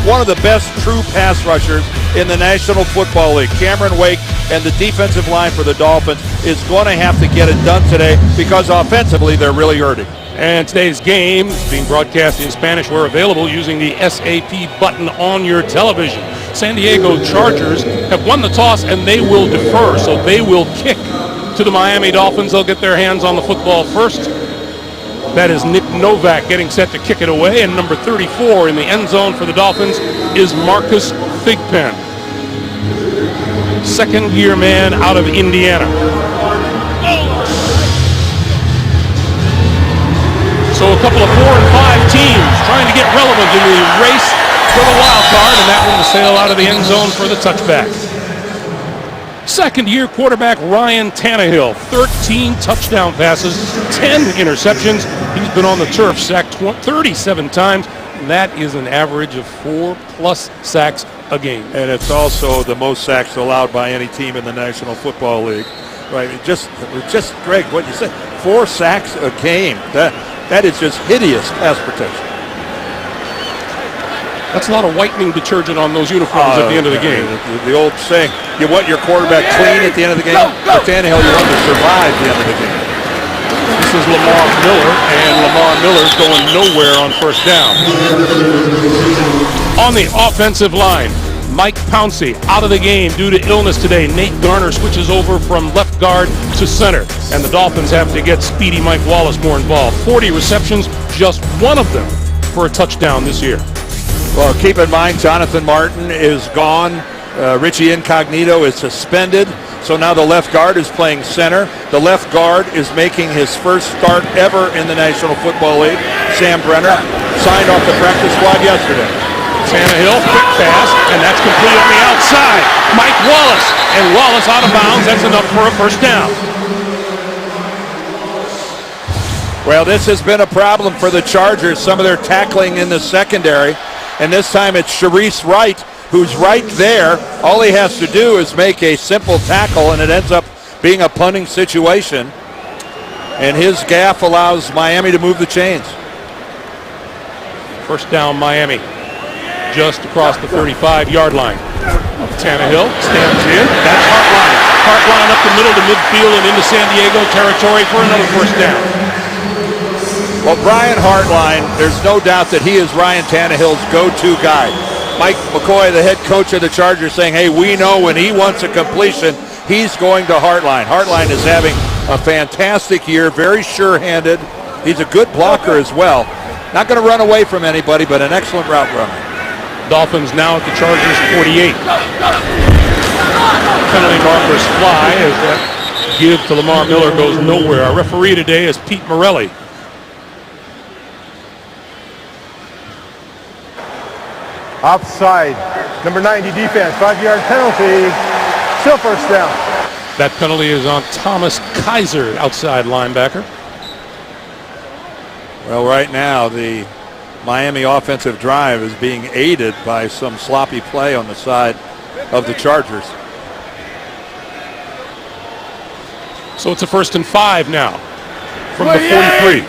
one of the best true pass rushers in the National Football League. Cameron Wake and the defensive line for the Dolphins is going to have to get it done today because offensively they're really hurting. And today's game is being broadcast in Spanish where available using the SAP button on your television. San Diego Chargers have won the toss and they will defer, so they will kick to the Miami Dolphins. They'll get their hands on the football first. That is Nick Novak getting set to kick it away, and number 34 in the end zone for the Dolphins is Marcus Thigpen, second-year man out of Indiana. So a couple of 4 and 5 teams trying to get relevant in the race for the wild card, and that one to sail out of the end zone for the touchback. Second-year quarterback Ryan Tannehill, 13 touchdown passes, 10 interceptions. He's been on the turf, sacked 37 times, and that is an average of 4+ sacks a game. And it's also the most sacks allowed by any team in the National Football League. Right? Just Greg, what you said, 4 sacks a game. That is just hideous pass protection. That's a lot of whitening detergent on those uniforms at the end of the game. The old saying, you want your quarterback clean at the end of the game? For Tannehill, you want to survive the end of the game. This is Lamar Miller, and Lamar Miller's going nowhere on first down. On the offensive line, Mike Pouncey out of the game due to illness today. Nate Garner switches over from left guard to center, and the Dolphins have to get speedy Mike Wallace more involved. 40 receptions, just one of them for a touchdown this year. Well, keep in mind, Jonathan Martin is gone. Richie Incognito is suspended. So now the left guard is playing center. The left guard is making his first start ever in the National Football League. Sam Brenner signed off the practice squad yesterday. Tannehill, quick pass, and that's complete on the outside. Mike Wallace, and Wallace out of bounds. That's enough for a first down. Well, this has been a problem for the Chargers, some of their tackling in the secondary. And this time it's Sharice Wright, who's right there. All he has to do is make a simple tackle, and it ends up being a punting situation. And his gaffe allows Miami to move the chains. First down, Miami, just across the 35-yard line. Tannehill stands in. That's Hartline. Hartline up the middle to midfield and into San Diego territory for another first down. Well, Brian Hartline, there's no doubt that he is Ryan Tannehill's go-to guy. Mike McCoy, the head coach of the Chargers, saying, hey, we know when he wants a completion, he's going to Hartline. Hartline is having a fantastic year, very sure-handed. He's a good blocker as well. Not going to run away from anybody, but an excellent route runner. Dolphins now at the Chargers 48. Penalty markers fly as that give to Lamar Miller goes nowhere. Our referee today is Pete Morelli. Offside, number 90 defense, 5-yard penalty, still first down. That penalty is on Thomas Kaiser, outside linebacker. Well, right now the Miami offensive drive is being aided by some sloppy play on the side of the Chargers. So it's a 1st and 5 now from the 43.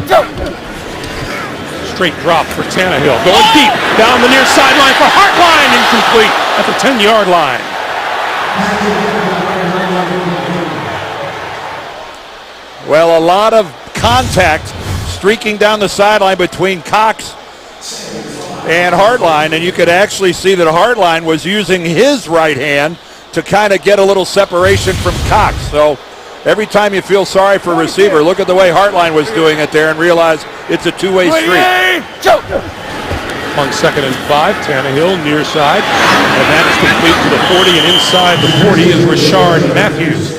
Straight drop for Tannehill. Going deep down the near sideline for Hartline. Incomplete at the 10-yard line. Well, a lot of contact streaking down the sideline between Cox and Hartline, and you could actually see that Hartline was using his right hand to kind of get a little separation from Cox. So every time you feel sorry for a receiver, look at the way Hartline was doing it there and realize it's a two-way street. On 2nd and 5, Tannehill near side, and that is complete to the 40, and inside the 40 is Rashard Matthews.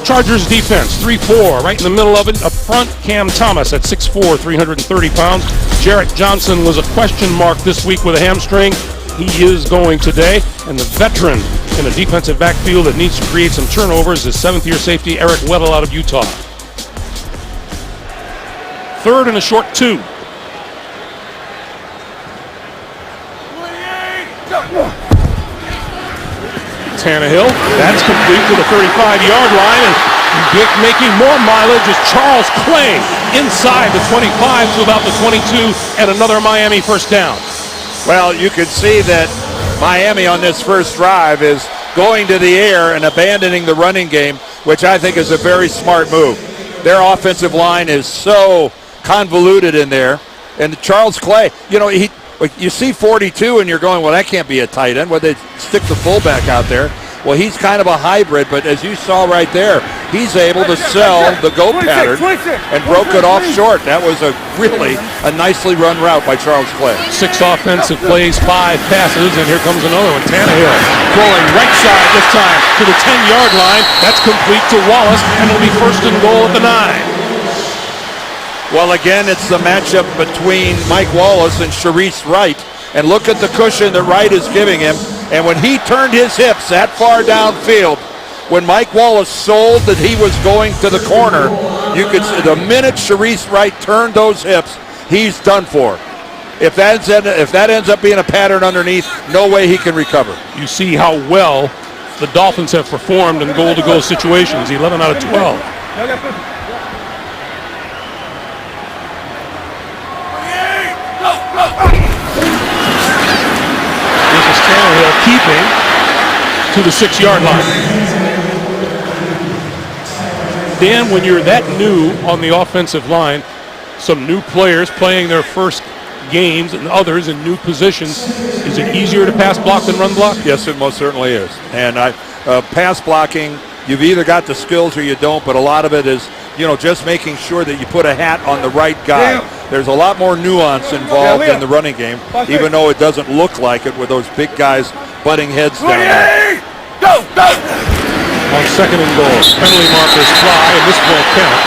Chargers defense, 3-4, right in the middle of it. Up front, Cam Thomas at 6'4", 330 pounds. Jarrett Johnson was a question mark this week with a hamstring. He is going today, and the veteran in a defensive backfield that needs to create some turnovers is 7th-year safety Eric Weddle out of Utah. 3rd and a short 2. Tannehill, that's complete to the 35-yard line, and making more mileage is Charles Clay inside the 25 to about the 22, and another Miami first down. Well, you can see that Miami on this first drive is going to the air and abandoning the running game, which I think is a very smart move. Their offensive line is so convoluted in there. And Charles Clay, you see 42 and you're going, well, that can't be a tight end. Well, they stick the fullback out there. Well, he's kind of a hybrid, but as you saw right there, he's able to sell the go pattern and broke it off short. That was a nicely run route by Charles Clay. 6 offensive plays, 5 passes, and here comes another one. Tannehill throwing right side this time to the 10-yard line. That's complete to Wallace, and it'll be first and goal at the 9. Well, again, it's the matchup between Mike Wallace and Sharice Wright. And look at the cushion that Wright is giving him. And when he turned his hips that far downfield, when Mike Wallace sold that he was going to the corner, you could see the minute Sharice Wright turned those hips, he's done for. If that ends up being a pattern underneath, no way he can recover. You see how well the Dolphins have performed in goal-to-goal situations, 11 out of 12. Tannehill keeping to the 6-yard line. Dan, when you're that new on the offensive line, some new players playing their first games and others in new positions, is it easier to pass block than run block? Yes, it most certainly is. And pass blocking, you've either got the skills or you don't, but a lot of it is, just making sure that you put a hat on the right guy. There's a lot more nuance involved in the running game, even though it doesn't look like it with those big guys butting heads down there. Go! On second and goal, penalty markers fly, and this won't count.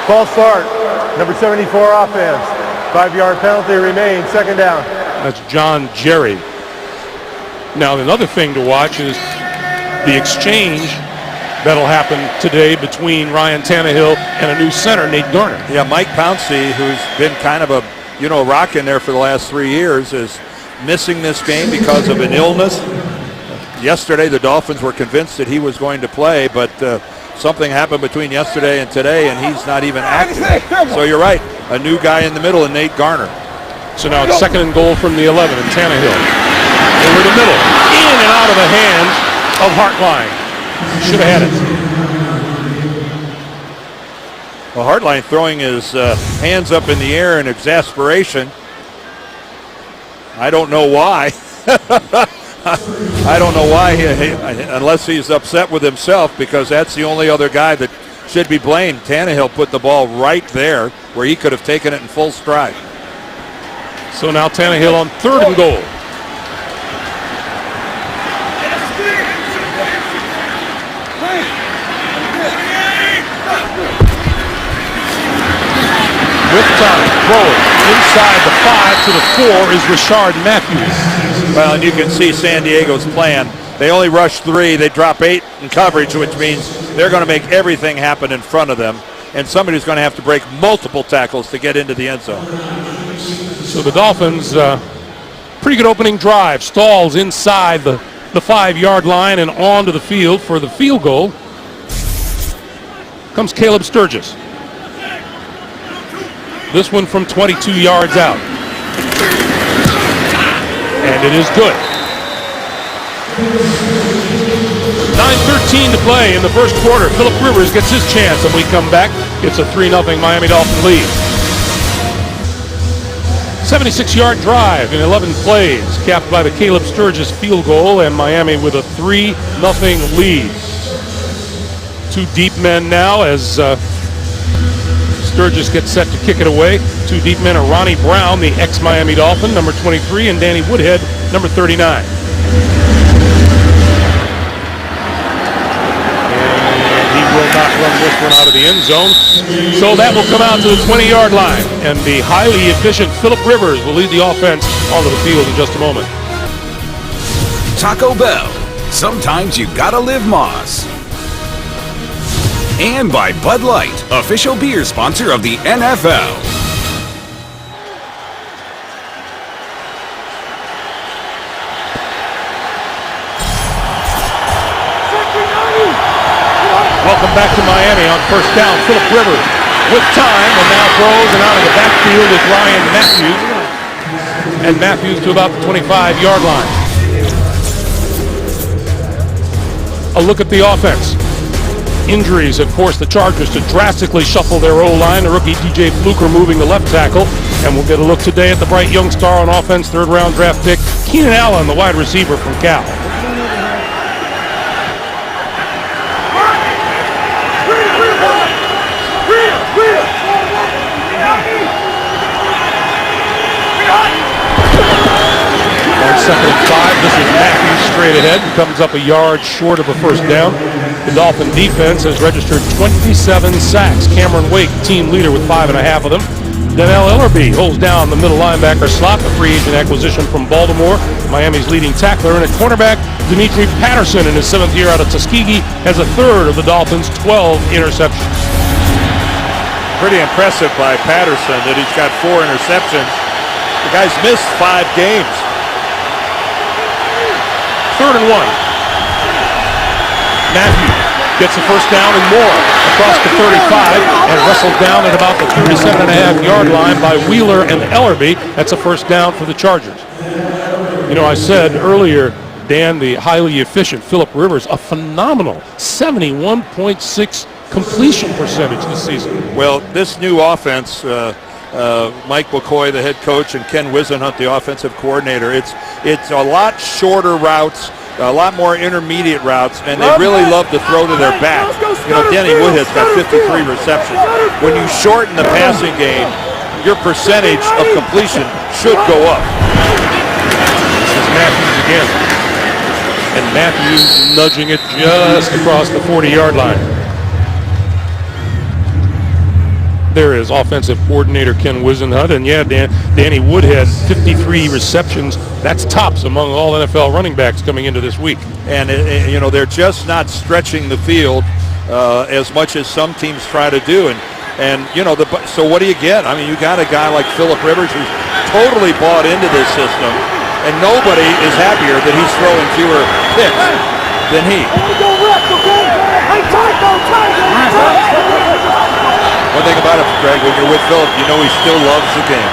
False start. Number 74 offense. 5-yard penalty remains. Second down. That's John Jerry. Now, another thing to watch is the exchange that'll happen today between Ryan Tannehill and a new center, Nate Garner. Yeah, Mike Pouncey, who's been kind of a rock in there for the last 3 years, is missing this game because of an illness. Yesterday, the Dolphins were convinced that he was going to play, but something happened between yesterday and today, and he's not even active. So you're right, a new guy in the middle, and Nate Garner. So now it's second and goal from the 11, and Tannehill over the middle, in and out of the hands of Hartline. Should have had it. Well, Hartline throwing his hands up in the air in exasperation. I don't know why. I don't know why, unless he's upset with himself, because that's the only other guy that should be blamed. Tannehill put the ball right there where he could have taken it in full stride. So now Tannehill on third and goal. With time, throwing inside the 5 to the 4 is Rashard Matthews. Well, and you can see San Diego's plan. They only rush 3. They drop 8 in coverage, which means they're going to make everything happen in front of them. And somebody's going to have to break multiple tackles to get into the end zone. So the Dolphins, pretty good opening drive. Stalls inside the 5-yard line and onto the field for the field goal. Comes Caleb Sturgis. This one from 22 yards out. And it is good. 9:13 to play in the first quarter. Phillip Rivers gets his chance, and we come back. It's a 3-0 Miami Dolphin lead. 76-yard drive in 11 plays, capped by the Caleb Sturgis field goal, and Miami with a 3-0 lead. 2 deep men now as Sturgis gets set to kick it away. 2 deep men are Ronnie Brown, the ex-Miami Dolphin, number 23, and Danny Woodhead, number 39. And he will not run this one out of the end zone. So that will come out to the 20-yard line. And the highly efficient Phillip Rivers will lead the offense onto the field in just a moment. Taco Bell. Sometimes you gotta live Moss. And by Bud Light, official beer sponsor of the NFL. Welcome back to Miami on first down. Phillip Rivers with time, and now throws and out of the backfield with Ryan Matthews. And Matthews to about the 25-yard line. A look at the offense. Injuries have forced the Chargers to drastically shuffle their O-line. The rookie DJ Fluker moving the left tackle. And we'll get a look today at the bright young star on offense, third-round draft pick, Keenan Allen, the wide receiver from Cal. Second and 5. This is Matthews straight ahead. Comes up a yard short of a first down. The Dolphin defense has registered 27 sacks. Cameron Wake, team leader with 5.5 of them. Daniel Ellerbe holds down the middle linebacker slot, a free agent acquisition from Baltimore. Miami's leading tackler. And at cornerback, Dimitri Patterson, in his 7th year out of Tuskegee, has a third of the Dolphins' 12 interceptions. Pretty impressive by Patterson that he's got 4 interceptions. The guy's missed 5 games. 3rd and 1. Matthews gets a first down and more across the 35 and wrestled down at about the 37.5-yard line by Wheeler and Ellerbe. That's a first down for the Chargers. You know, I said earlier, Dan, the highly efficient Phillip Rivers, a phenomenal 71.6 completion percentage this season. Well, this new offense, Mike McCoy, the head coach, and Ken Wisenhunt, the offensive coordinator, it's a lot shorter routes, a lot more intermediate routes, and they really love to throw to their back. You know, Danny Woodhead's got 53 receptions. When you shorten the passing game, your percentage of completion should go up. This is Matthews again. And Matthews nudging it just across the 40-yard line. There is offensive coordinator Ken Wisenhunt, and yeah, Danny Woodhead, 53 receptions. That's tops among all NFL running backs coming into this week. And you know, they're just not stretching the field as much as some teams try to do. And you know, so what do you get? I mean, you got a guy like Phillip Rivers who's totally bought into this system, and nobody is happier that he's throwing fewer picks than he. One thing about it, Greg, when you're with Phillip, you know he still loves the game.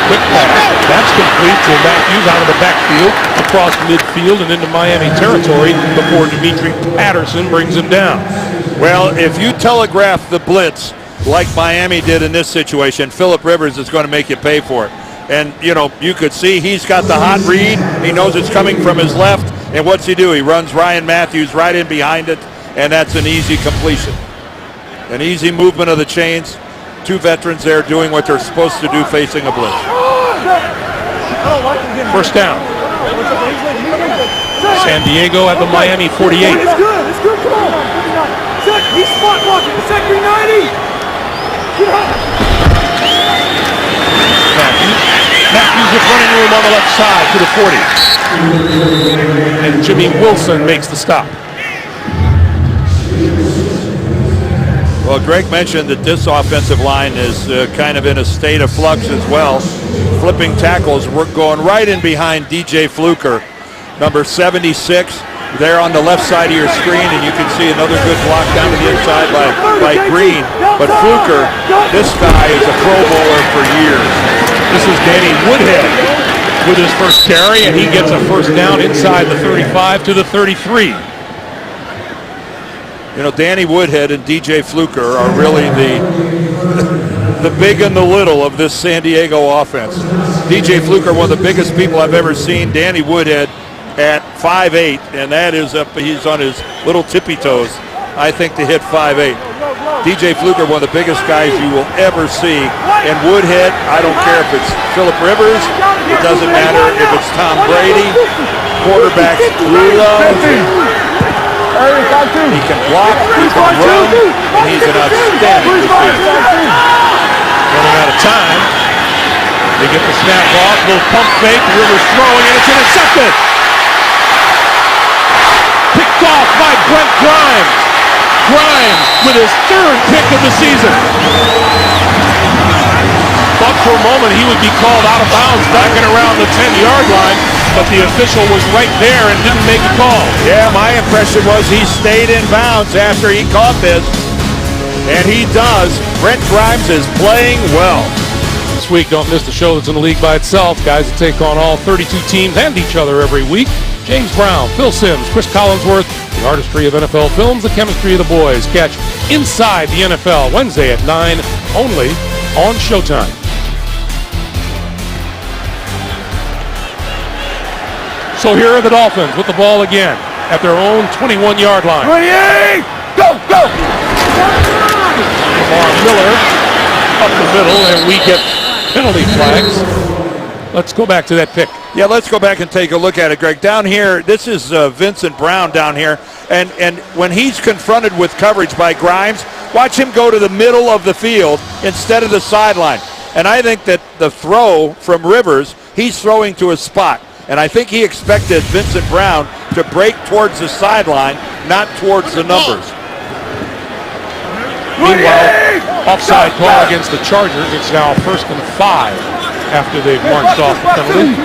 Quick pass. That's complete to Matthews out of the backfield, across midfield and into Miami territory before Dimitri Patterson brings him down. Well, if you telegraph the blitz like Miami did in this situation, Phillip Rivers is going to make you pay for it. And, you know, you could see he's got the hot read. He knows it's coming from his left. And what's he do? He runs Ryan Matthews right in behind it, and that's an easy completion. An easy movement of the chains. 2 veterans there doing what they're supposed to do facing a blitz. First down. San Diego at the Miami 48. It's good. It's good. Come on. He's spot blocking. Secondary 90. Matthews with running room on the left side to the 40. And Jimmy Wilson makes the stop. Well, Greg mentioned that this offensive line is kind of in a state of flux as well. Flipping tackles, we're going right in behind DJ Fluker, number 76. There on the left side of your screen, and you can see another good block down to the inside by Green. But Fluker, this guy is a Pro Bowler for years. This is Danny Woodhead with his first carry, and he gets a first down inside the 35 to the 33. You know, Danny Woodhead and DJ Fluker are really the big and the little of this San Diego offense. DJ Fluker, one of the biggest people I've ever seen. Danny Woodhead at 5'8", and that is he's on his little tippy toes, I think, to hit 5'8". DJ Fluker, one of the biggest guys you will ever see. And Woodhead, I don't care if it's Phillip Rivers, it doesn't matter if it's Tom Brady, quarterbacks love. He can block, he can run, and he's an outstanding receiver. Running out of time. They get the snap off, little pump fake, Rivers throwing, and it's intercepted. Picked off by Brent Grimes. Grimes with his 3rd pick of the season. Thought for a moment he would be called out of bounds back and around the 10-yard line, but the official was right there and didn't make a call. Yeah, my impression was he stayed in bounds after he caught this. And he does. Brent Grimes is playing well. This week, don't miss the show that's in the league by itself. Guys that take on all 32 teams and each other every week. James Brown, Phil Simms, Chris Collinsworth, the artistry of NFL films, the chemistry of the boys. Catch Inside the NFL Wednesday at 9 only on Showtime. So here are the Dolphins with the ball again at their own 21-yard line. 28! Go, go! Lamar Miller up the middle, and we get penalty flags. Let's go back to that pick. Yeah, let's go back and take a look at it, Greg. Down here, this is Vincent Brown down here, and when he's confronted with coverage by Grimes, watch him go to the middle of the field instead of the sideline. And I think that the throw from Rivers, he's throwing to a spot. And I think he expected Vincent Brown to break towards the sideline, not towards the numbers. Meanwhile, offside call against the Chargers. It's now 1st and 5 after they've marched off the penalty.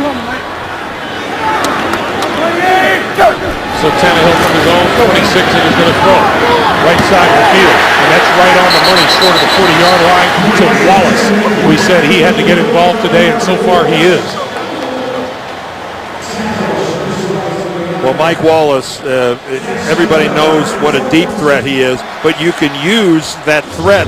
So Tannehill from his own 46 and is going to throw right side of the field. And that's right on the money, short of the 40-yard line to Wallace. We said he had to get involved today, and so far he is. Well, Mike Wallace, everybody knows what a deep threat he is, but you can use that threat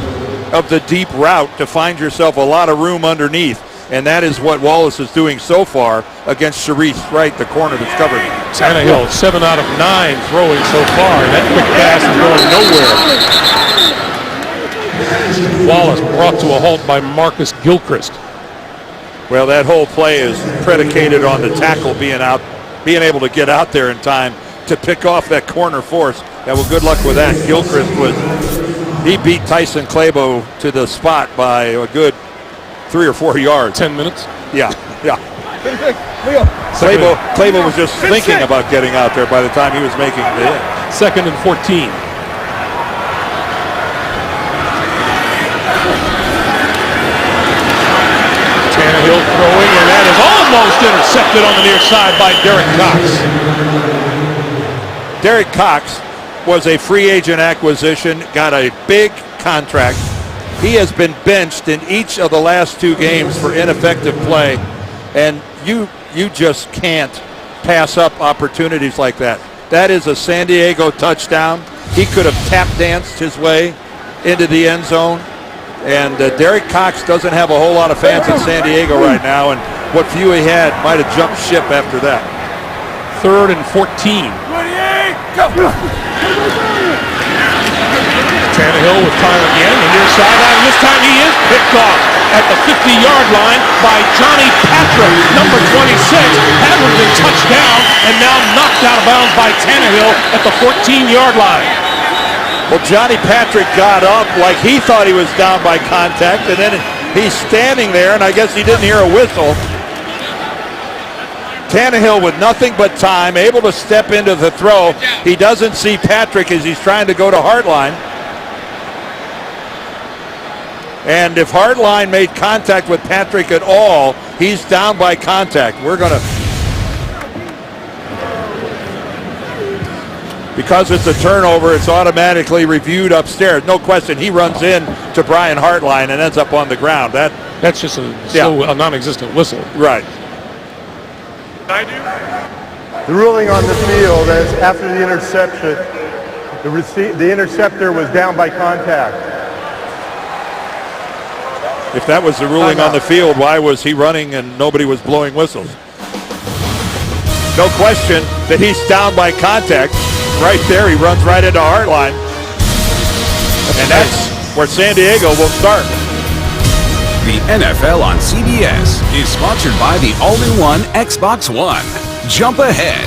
of the deep route to find yourself a lot of room underneath, and that is what Wallace is doing so far against Sharice Wright, the corner that's covered. Tannehill, 7 out of 9 throwing so far, and that quick pass is going nowhere. Wallace brought to a halt by Marcus Gilchrist. Well, that whole play is predicated on the tackle being able to get out there in time to pick off that corner force. Yeah, well, good luck with that. Gilchrist he beat Tyson Clabo to the spot by a good 3 or 4 yards. 10 minutes? Yeah. Clabo was just thinking about getting out there by the time he was making the hit. 2nd and 14. Tannehill throwing, and that is almost intercepted on the near side by Derek Cox. Derek Cox was a free agent acquisition, got a big contract. He has been benched in each of the last 2 games for ineffective play, and you just can't pass up opportunities like that. That is a San Diego touchdown. He could have tap danced his way into the end zone. And Derek Cox doesn't have a whole lot of fans in San Diego right now, and what few he had might have jumped ship after that. 3rd and 14. 28! Go! Tannehill with time again, the near sideline, and this time he is picked off at the 50-yard line by Johnny Patrick, number 26. Hadn't been touched down and now knocked out of bounds by Tannehill at the 14-yard line. Well, Johnny Patrick got up like he thought he was down by contact, and then he's standing there, and I guess he didn't hear a whistle. Tannehill with nothing but time, able to step into the throw. He doesn't see Patrick as he's trying to go to Hartline. And if Hartline made contact with Patrick at all, he's down by contact. We're going to... Because it's a turnover, it's automatically reviewed upstairs. No question, he runs in to Brian Hartline and ends up on the ground. That's just a non-existent whistle. Right. The ruling on the field is after the interception, the interceptor was down by contact. If that was the ruling on the field, why was he running and nobody was blowing whistles? No question that he's down by contact. Right there, he runs right into Hartline. And that's where San Diego will start. The NFL on CBS is sponsored by the all-in-one Xbox One. Jump ahead.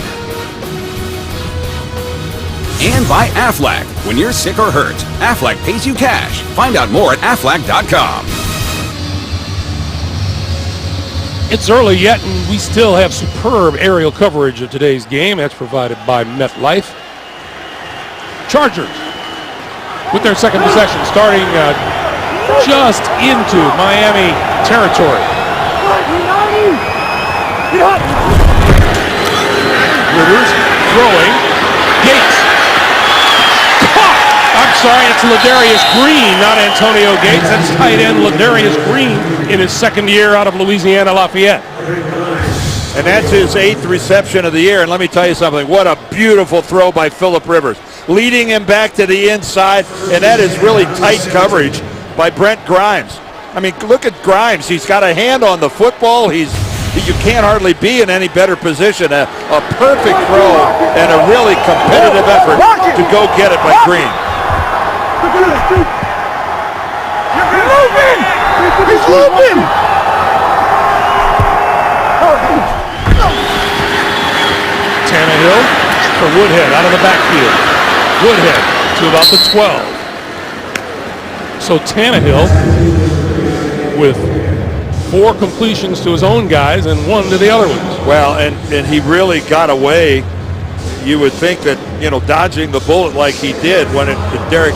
And by Aflac. When you're sick or hurt, Aflac pays you cash. Find out more at Aflac.com. It's early yet, and we still have superb aerial coverage of today's game. That's provided by MetLife. Chargers with their second possession, starting just into Miami territory. Rivers throwing. Gates. Caught! I'm sorry, it's Ladarius Green, not Antonio Gates. That's tight end Ladarius Green in his second year out of Louisiana Lafayette. And that's his 8th reception of the year. And let me tell you something. What a beautiful throw by Phillip Rivers. Leading him back to the inside. And that is really tight coverage by Brent Grimes. I mean, look at Grimes. He's got a hand on the football. You can't hardly be in any better position. A perfect throw and a really competitive effort to go get it by Green. He's moving! Tannehill for Woodhead out of the backfield. Woodhead to about the 12. So Tannehill with 4 completions to his own guys and 1 to the other ones. Well, and he really got away. You would think that, dodging the bullet like he did when Derek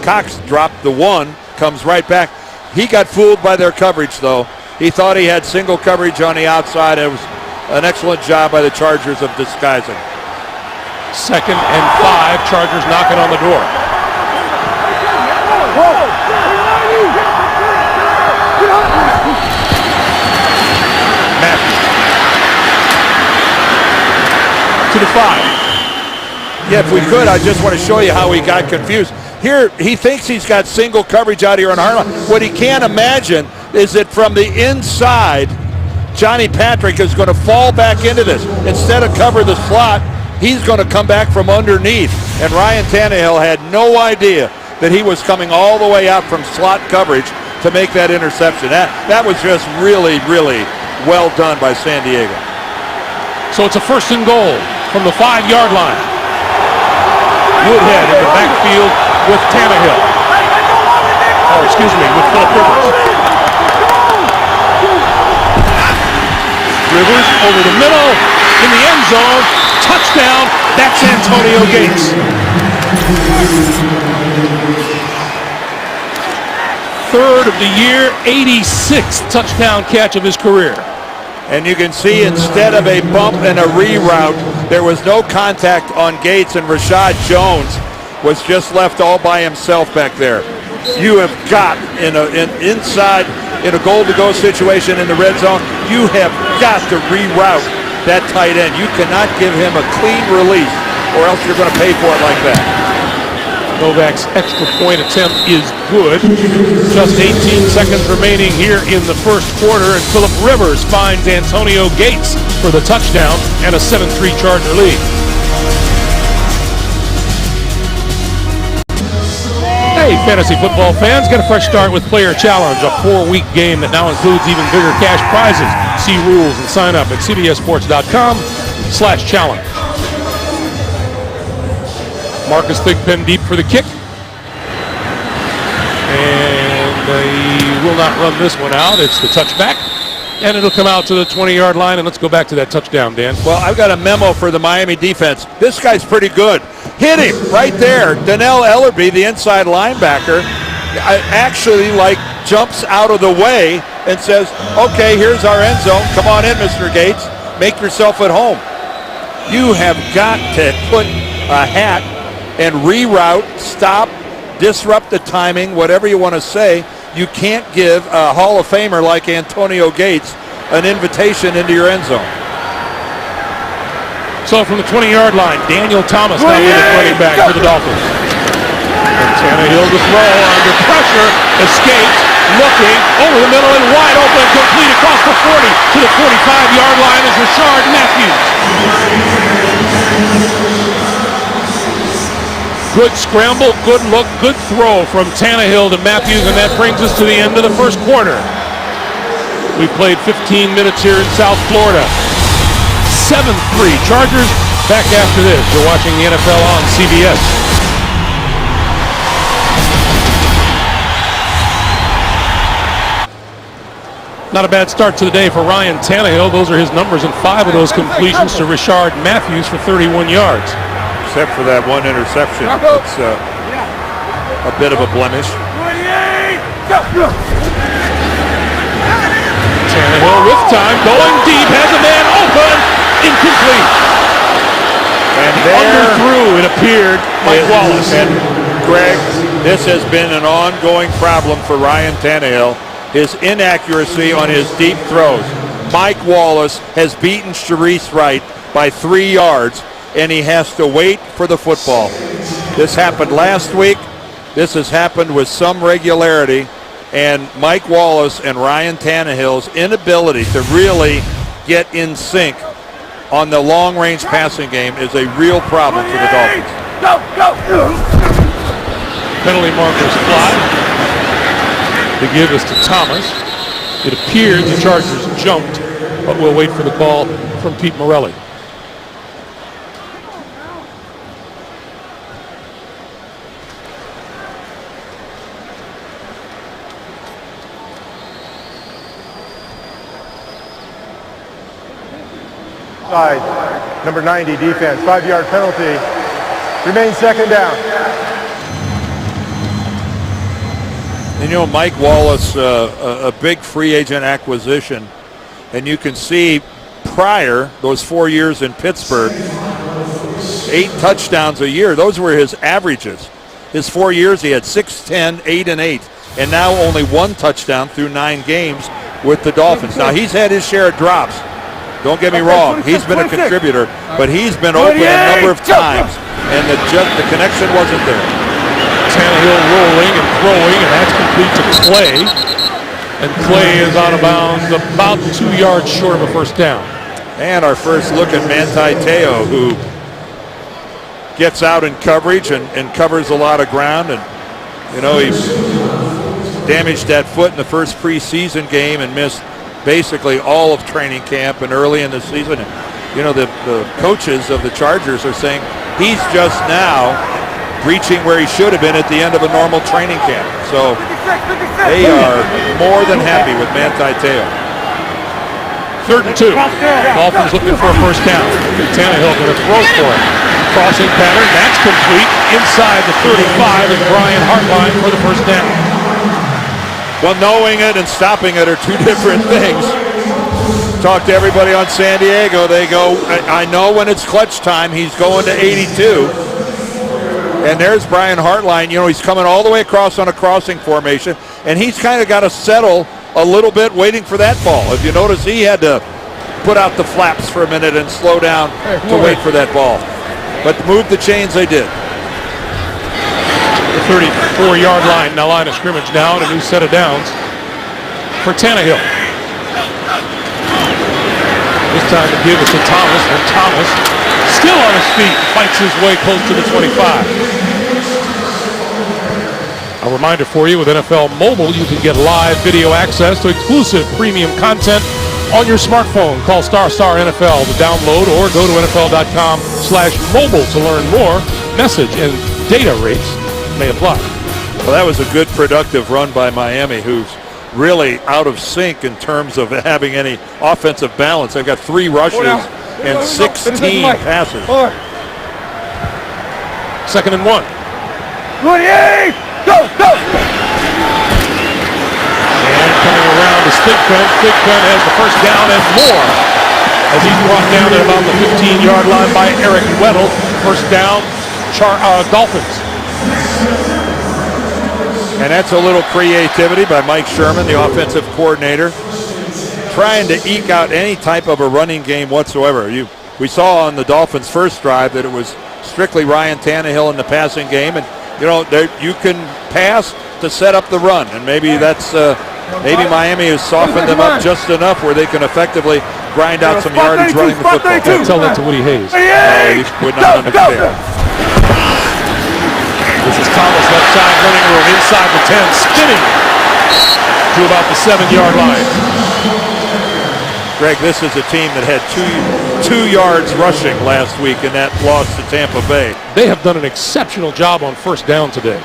Cox dropped the 1, comes right back. He got fooled by their coverage, though. He thought he had single coverage on the outside. It was an excellent job by the Chargers of disguising. 2nd and 5, Chargers knocking on the door. Matthews to the 5. Yeah, if we could, I just want to show you how he got confused. Here, he thinks he's got single coverage out here on Harlan. What he can't imagine is that from the inside, Johnny Patrick is going to fall back into this. Instead of cover the slot, he's going to come back from underneath. And Ryan Tannehill had no idea that he was coming all the way out from slot coverage to make that interception. That was just really, really well done by San Diego. So it's a 1st and goal from the 5-yard line. Woodhead in the backfield with Tannehill. With Phillip Rivers. Rivers over the middle, in the end zone, touchdown, that's Antonio Gates. 3rd of the year, 86th touchdown catch of his career. And you can see instead of a bump and a reroute, there was no contact on Gates, and Rashad Jones was just left all by himself back there. You have got, inside in a goal-to-go situation in the red zone, you have got to reroute that tight end. You cannot give him a clean release, or else you're going to pay for it like that. Novak's extra point attempt is good. Just 18 seconds remaining here in the 1st quarter, and Phillip Rivers finds Antonio Gates for the touchdown and a 7-3 Charger lead. Hey, fantasy football fans, get a fresh start with Player Challenge, a 4-week game that now includes even bigger cash prizes. See rules and sign up at cbssports.com/challenge. Marcus Thigpen deep for the kick. And he will not run this one out. It's the touchback. And it'll come out to the 20-yard line, and let's go back to that touchdown, Dan. Well, I've got a memo for the Miami defense. This guy's pretty good. Hit him right there. Donnell Ellerbe, the inside linebacker, actually jumps out of the way and says, okay, here's our end zone. Come on in, Mr. Gates. Make yourself at home. You have got to put a hat and reroute, stop, disrupt the timing, whatever you want to say. You can't give a Hall of Famer like Antonio Gates an invitation into your end zone. So from the 20-yard line, Daniel Thomas now with it running back for the Dolphins. And Tannehill to throw under pressure, escapes, looking, over the middle and wide open, complete across the 40 to the 45-yard line is Rashard Matthews. Good scramble, good look, good throw from Tannehill to Matthews, and that brings us to the end of the 1st quarter. We've played 15 minutes here in South Florida. 7-3 Chargers. Back after this. You're watching the NFL on CBS. Not a bad start to the day for Ryan Tannehill. Those are his numbers, and 5 of those completions to Rashard Matthews for 31 yards. Except for that one interception. It's a bit of a blemish. Tannehill with time, going deep, has a man open, incomplete. And there underthrew, it appeared, Mike Wallace. And Greg, this has been an ongoing problem for Ryan Tannehill, his inaccuracy on his deep throws. Mike Wallace has beaten Sharice Wright by 3 yards, and he has to wait for the football. This happened last week. This has happened with some regularity, and Mike Wallace and Ryan Tannehill's inability to really get in sync on the long-range passing game is a real problem for the Dolphins. Go! Penalty markers fly. The give is to Thomas. It appeared the Chargers jumped, but we'll wait for the call from Pete Morelli. Side, number 90, defense, 5-yard penalty. Remains second down. And you know, Mike Wallace, a big free agent acquisition, and you can see prior, those 4 years in Pittsburgh, 8 touchdowns a year. Those were his averages. His 4 years, he had 6, 10, 8, and 8. And now only 1 touchdown through 9 games with the Dolphins. Now, he's had his share of drops. Don't get me wrong. He's been a contributor, but he's been open a number of times, and the connection wasn't there. Tannehill rolling and throwing, and that's complete to Clay. And Clay is out of bounds about 2 yards short of a first down. And our first look at Manti Te'o, who gets out in coverage and covers a lot of ground. And, you know, he damaged that foot in the first preseason game and missed basically all of training camp and early in the season. And, you know, the coaches of the Chargers are saying he's just now reaching where he should have been at the end of a normal training camp. So they are more than happy with Manti Te'o. 3rd and 2. Dolphins looking for a first down. Tannehill going to throw for it. Crossing pattern, that's complete inside the 35, and Brian Hartline for the first down. Well, knowing it and stopping it are two different things. Talk to everybody on San Diego. They go, I know when it's clutch time, he's going to 82. And there's Brian Hartline. You know, he's coming all the way across on a crossing formation, and he's kind of got to settle a little bit waiting for that ball. If you notice, he had to put out the flaps for a minute and slow down to wait for that ball. But move the chains they did. The 34-yard line, now line of scrimmage down, a new set of downs for Tannehill. This time the give is to Thomas, and Thomas still on his feet, fights his way close to the 25. A reminder for you, with NFL Mobile, you can get live video access to exclusive premium content on your smartphone. Call ** NFL to download, or go to NFL.com/mobile to learn more. Message and data rates may apply. Well, that was a good, productive run by Miami, who's really out of sync in terms of having any offensive balance. They've got 3 rushes and 16 passes. 2nd and 1. 28! Go! And coming around is Thigpen. Thigpen has the first down and more, as he's brought down at about the 15-yard line by Eric Weddle. First down, Dolphins. And that's a little creativity by Mike Sherman, the offensive coordinator, trying to eke out any type of a running game whatsoever. We saw on the Dolphins' first drive that it was strictly Ryan Tannehill in the passing game, and you know you can pass to set up the run, and maybe that's maybe Miami has softened them up just enough where they can effectively grind out some yardage running the football. Tell that to Woody Hayes. He would not understand. This is Thomas, left side running room, inside the 10, spinning to about the 7-yard line. Greg, this is a team that had two yards rushing last week in that loss to Tampa Bay. They have done an exceptional job on first down today.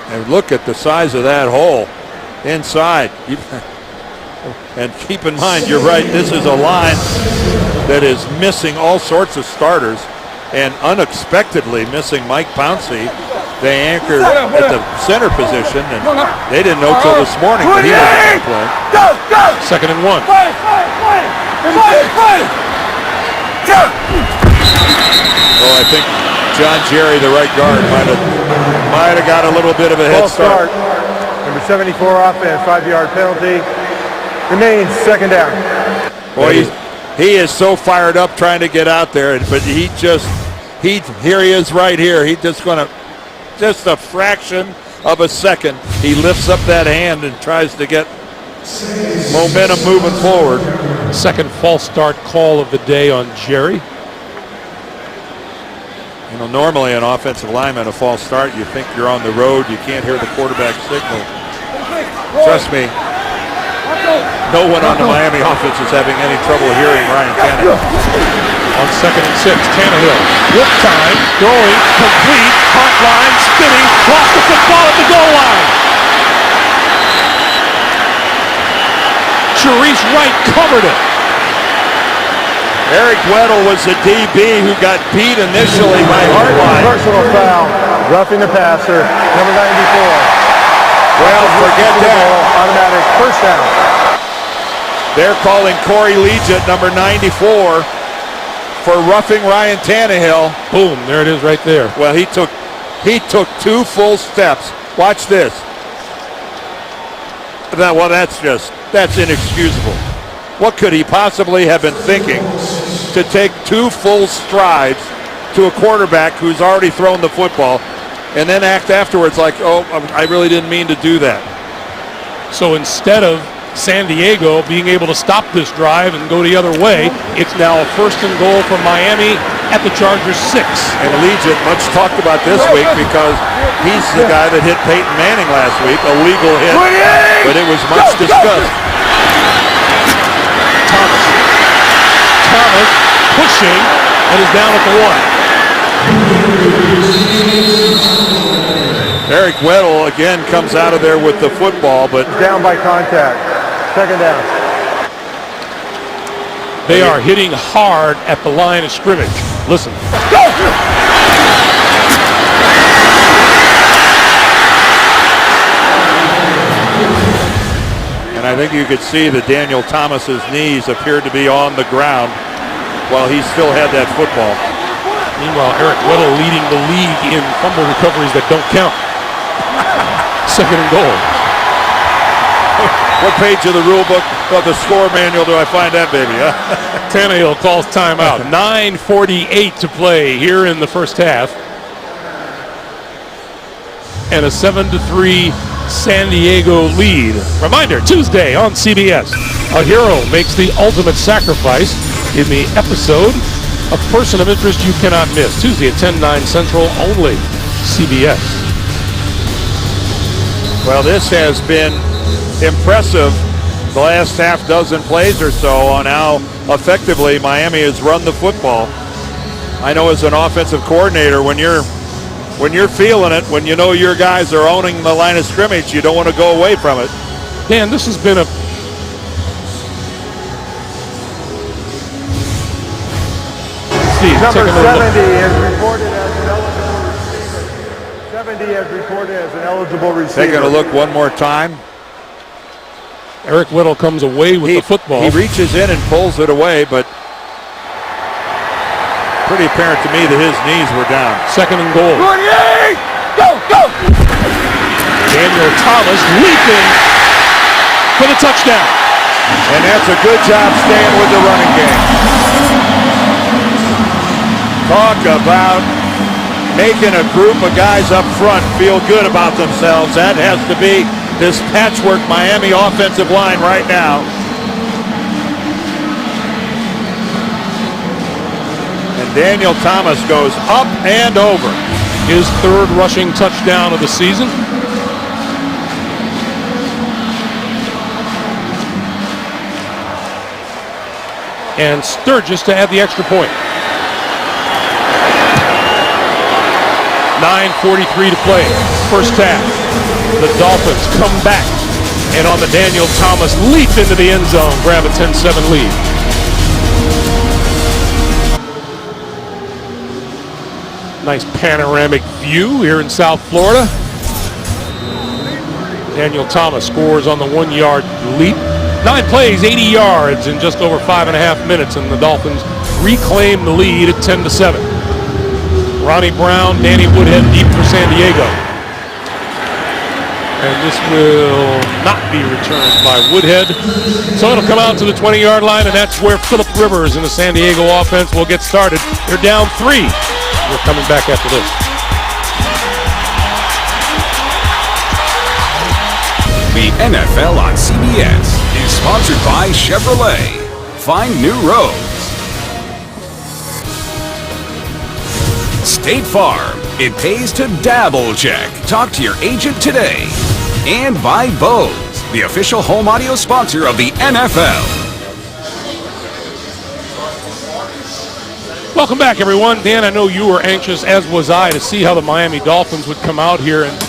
And look at the size of that hole inside. And keep in mind, you're right, this is a line that is missing all sorts of starters, and unexpectedly missing Mike Pouncey. They anchored at the center position, and they didn't know till this morning that he wasn't going to play. Go! 2nd and 1. Oh, I think John Jerry, the right guard, might have got a little bit of a head False start. Number 74 offense, 5-yard penalty. Remains second down. Boy, he is so fired up trying to get out there, but here he is right here. He just a fraction of a second, he lifts up that hand and tries to get momentum moving forward. Second false start call of the day on Jerry. You know, normally an offensive lineman, a false start, you think you're on the road, you can't hear the quarterback signal. Trust me, no one on the Miami offense is having any trouble hearing Ryan Tannehill. On 2nd and 6, Tannehill. Whip time, throwing, complete, hot line, spinning, lost the football at the goal line. Sharice Wright covered it. Eric Weddle was the DB who got beat initially by Hartline. Personal foul, roughing the passer, number 94. Well, forget that. Automatic first down. They're calling Corey Leggett, number 94, for roughing Ryan Tannehill. Boom, there it is right there. Well, he took 2 full steps. Watch this. Well, that's inexcusable. What could he possibly have been thinking to take 2 full strides to a quarterback who's already thrown the football and then act afterwards like, oh, I really didn't mean to do that? So instead of San Diego being able to stop this drive and go the other way, it's now a 1st and goal for Miami at the Chargers 6. And Legion, much talked about this week because he's the guy that hit Peyton Manning last week, a legal hit, but it was much discussed. Thomas pushing and is down at the 1. Eric Weddle again comes out of there with the football, but Down by contact. Second down. They are hitting hard at the line of scrimmage. Listen. and I think you could see that Daniel Thomas's knees appeared to be on the ground while he still had that football. Meanwhile, Eric Weddle leading the league in fumble recoveries that don't count. 2nd and goal. What page of the rule book of the score manual do I find that baby? Huh? Tannehill calls timeout. 9:48 to play here in the first half. And a 7-3 San Diego lead. Reminder, Tuesday on CBS. A hero makes the ultimate sacrifice in the episode A Person of Interest You Cannot Miss. Tuesday at 10/9 Central, only CBS. Well, this has been impressive the last half dozen plays or so on how effectively Miami has run the football. I know as an offensive coordinator, when you're feeling it, when you know your guys are owning the line of scrimmage, you don't want to go away from it. Dan, this has been a Number 70 is reported as an eligible receiver. 70 is reported as an eligible receiver. Taking a look one more time. Eric Weddle comes away with the football. He reaches in and pulls it away, but pretty apparent to me that his knees were down. 2nd and goal. Go! Daniel Thomas leaping for the touchdown. And that's a good job staying with the running game. Talk about making a group of guys up front feel good about themselves. That has to be this patchwork Miami offensive line right now. And Daniel Thomas goes up and over. His 3rd rushing touchdown of the season. And Sturgis to add the extra point. 9:43 to play. First half. The Dolphins come back. And on the Daniel Thomas leap into the end zone, grab a 10-7 lead. Nice panoramic view here in South Florida. Daniel Thomas scores on the 1-yard leap. 9 plays, 80 yards in just over 5.5 minutes, and the Dolphins reclaim the lead at 10-7. Ronnie Brown, Danny Woodhead deep for San Diego. And this will not be returned by Woodhead. So it'll come out to the 20-yard line, and that's where Phillip Rivers and the San Diego offense will get started. They're down 3. We're coming back after this. The NFL on CBS is sponsored by Chevrolet. Find new roads. State Farm. It pays to double check. Talk to your agent today. And by Bose, the official home audio sponsor of the NFL. Welcome back, everyone. Dan, I know you were anxious, as was I, to see how the Miami Dolphins would come out here. And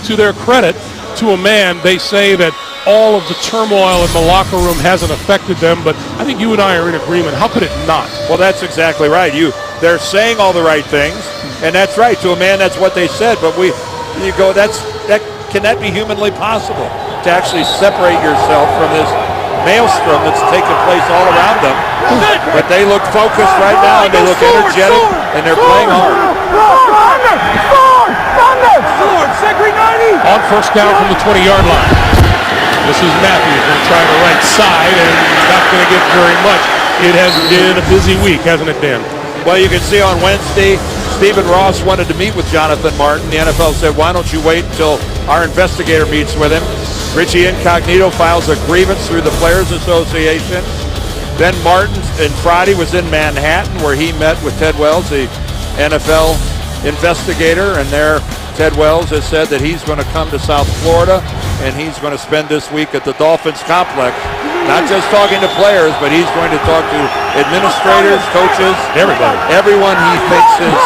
to their credit, to a man, they say that all of the turmoil in the locker room hasn't affected them, but I think you and I are in agreement. How could it not? Well, that's exactly right. They're saying all the right things, and that's right. To a man, that's what they said. But can that be humanly possible to actually separate yourself from this maelstrom that's taking place all around them? But they look focused right now, and they look energetic, and they're playing hard. On first down from the 20-yard line. This is Matthews going to try the right side, and not going to get very much. It has been a busy week, hasn't it, Dan? Well, you can see on Wednesday, Stephen Ross wanted to meet with Jonathan Martin. The NFL said, why don't you wait until our investigator meets with him? Richie Incognito files a grievance through the Players Association. Then Martin, and Friday, was in Manhattan, where he met with Ted Wells, the NFL investigator, and there Ted Wells has said that he's going to come to South Florida, and he's going to spend this week at the Dolphins complex, not just talking to players, but he's going to talk to administrators, coaches, everyone he thinks has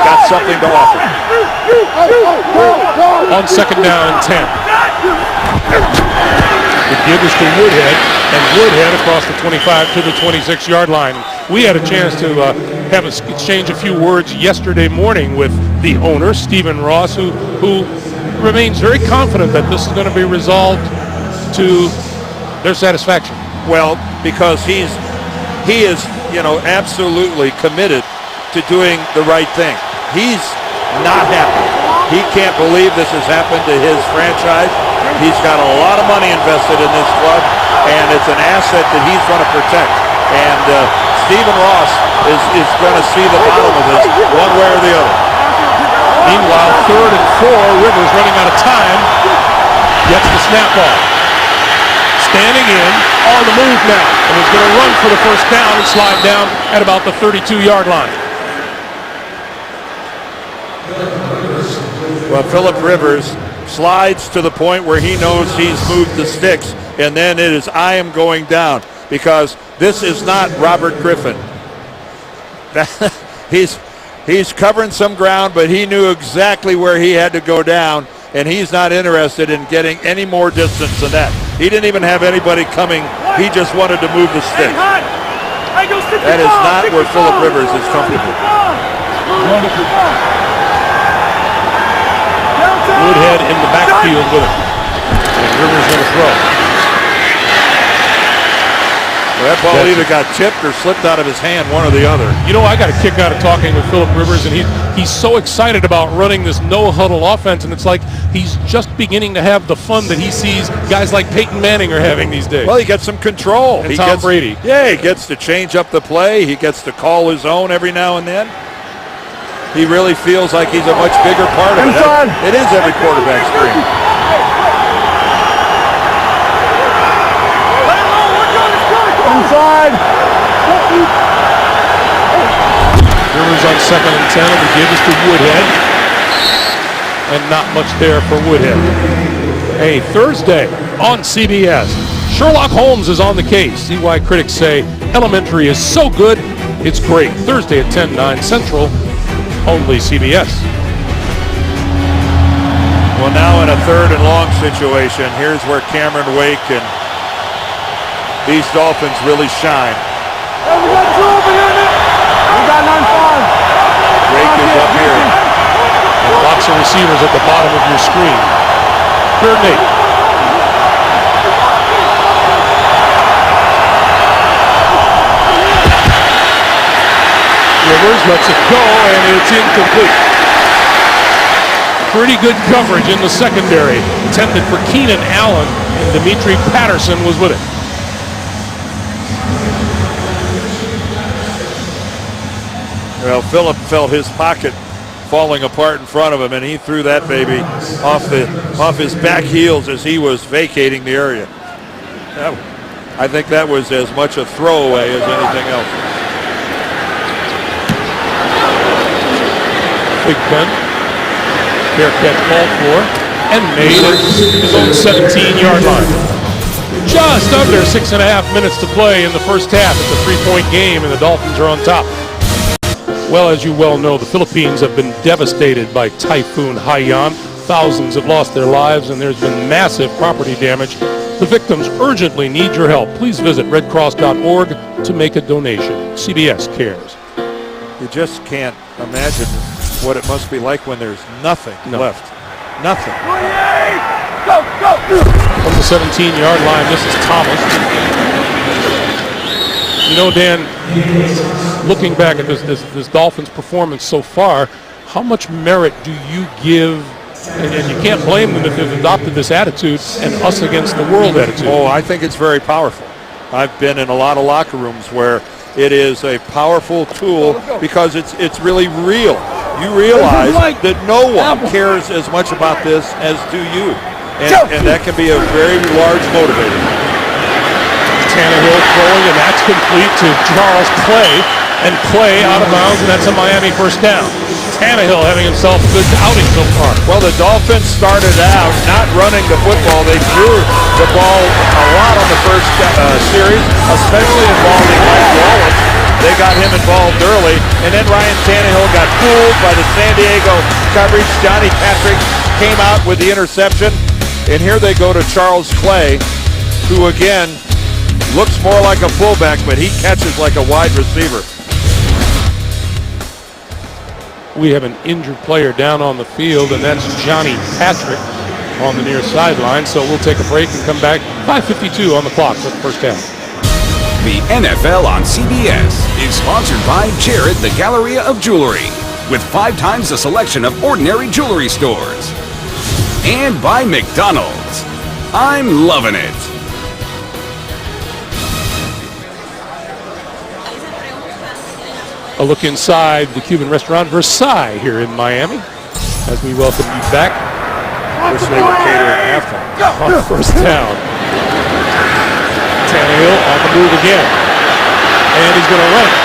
got something to offer. On second down and 10. The give is to Woodhead, and Woodhead across the 25 to the 26-yard line. We had a chance to exchange a few words yesterday morning with the owner, Stephen Ross, who remains very confident that this is going to be resolved to their satisfaction. Well, because he is, absolutely committed to doing the right thing. He's not happy. He can't believe this has happened to his franchise. He's got a lot of money invested in this club, and it's an asset that he's going to protect. And Stephen Ross is going to see the bottom of this one way or the other. Meanwhile, 3rd and 4, Rivers running out of time, gets the snap off. Standing in, on the move now, and is going to run for the first down and slide down at about the 32-yard line. Well, Phillip Rivers slides to the point where he knows he's moved the sticks, and then it is I am going down, because this is not Robert Griffin. He's covering some ground, but he knew exactly where he had to go down, and he's not interested in getting any more distance than that. He didn't even have anybody coming. He just wanted to move the stick. That is not where Phillip Rivers is comfortable. Woodhead in the backfield with him. And Rivers going to throw. Well, that ball either got tipped or slipped out of his hand, one or the other. You know, I got a kick out of talking with Phillip Rivers, and he's so excited about running this no-huddle offense, and it's like he's just beginning to have the fun that he sees guys like Peyton Manning are having these days. Well, he gets some control. And Tom Brady. Yeah, he gets to change up the play. He gets to call his own every now and then. He really feels like he's a much bigger part of it. It is every quarterback's dream. Inside. Rivers on 2nd and 10, and the give is to Woodhead. And not much there for Woodhead. Hey, Thursday on CBS, Sherlock Holmes is on the case. See why critics say Elementary is so good, it's great. Thursday at 10/9 Central, only CBS. Well, now in a 3rd and long situation, here's where Cameron Wake and these Dolphins really shine. Hey, we got 2 over here. We got 9-5. Wake is up here. And lots of receivers at the bottom of your screen. 3rd and 8. Rivers lets it go, and it's incomplete. Pretty good coverage in the secondary. Intended for Keenan Allen, and Dimitri Patterson was with it. Well, Phillip felt his pocket falling apart in front of him, and he threw that baby off his back heels as he was vacating the area. I think that was as much a throwaway as anything else. Big Ben, fair catch called for, and made at his own 17-yard line. Just under 6.5 minutes to play in the first half. It's a 3-point game, and the Dolphins are on top. Well, as you well know, the Philippines have been devastated by Typhoon Haiyan. Thousands have lost their lives, and there's been massive property damage. The victims urgently need your help. Please visit redcross.org to make a donation. CBS cares. You just can't imagine what it must be like when there's nothing left. Nothing. Go, go! From the 17-yard line, this is Thomas. You know, Dan, looking back at this Dolphins performance so far, how much merit do you give, and you can't blame them if they've adopted this attitude, and us against the world attitude? Oh, I think it's very powerful. I've been in a lot of locker rooms where it is a powerful tool because it's really real. You realize that no one cares as much about this as do you, and that can be a very large motivator. Tannehill throwing, and that's complete to Charles Clay, and Clay out of bounds, and that's a Miami first down. Tannehill having himself a good outing so far. Well, the Dolphins started out not running the football. They threw the ball a lot on the first series, especially involving Mike Wallace. They got him involved early, and then Ryan Tannehill got fooled by the San Diego coverage. Johnny Patrick came out with the interception, and here they go to Charles Clay, who again looks more like a fullback, but he catches like a wide receiver. We have an injured player down on the field, and that's Johnny Patrick on the near sideline. So we'll take a break and come back. 5:52 on the clock for the first half. The NFL on CBS is sponsored by Jared, the Galleria of Jewelry, with 5 times the selection of ordinary jewelry stores. And by McDonald's. I'm loving it. A look inside the Cuban restaurant Versailles here in Miami as we welcome you back. Wish they would cater at halftime. On first down. Tannehill on the move again. And he's going to run it.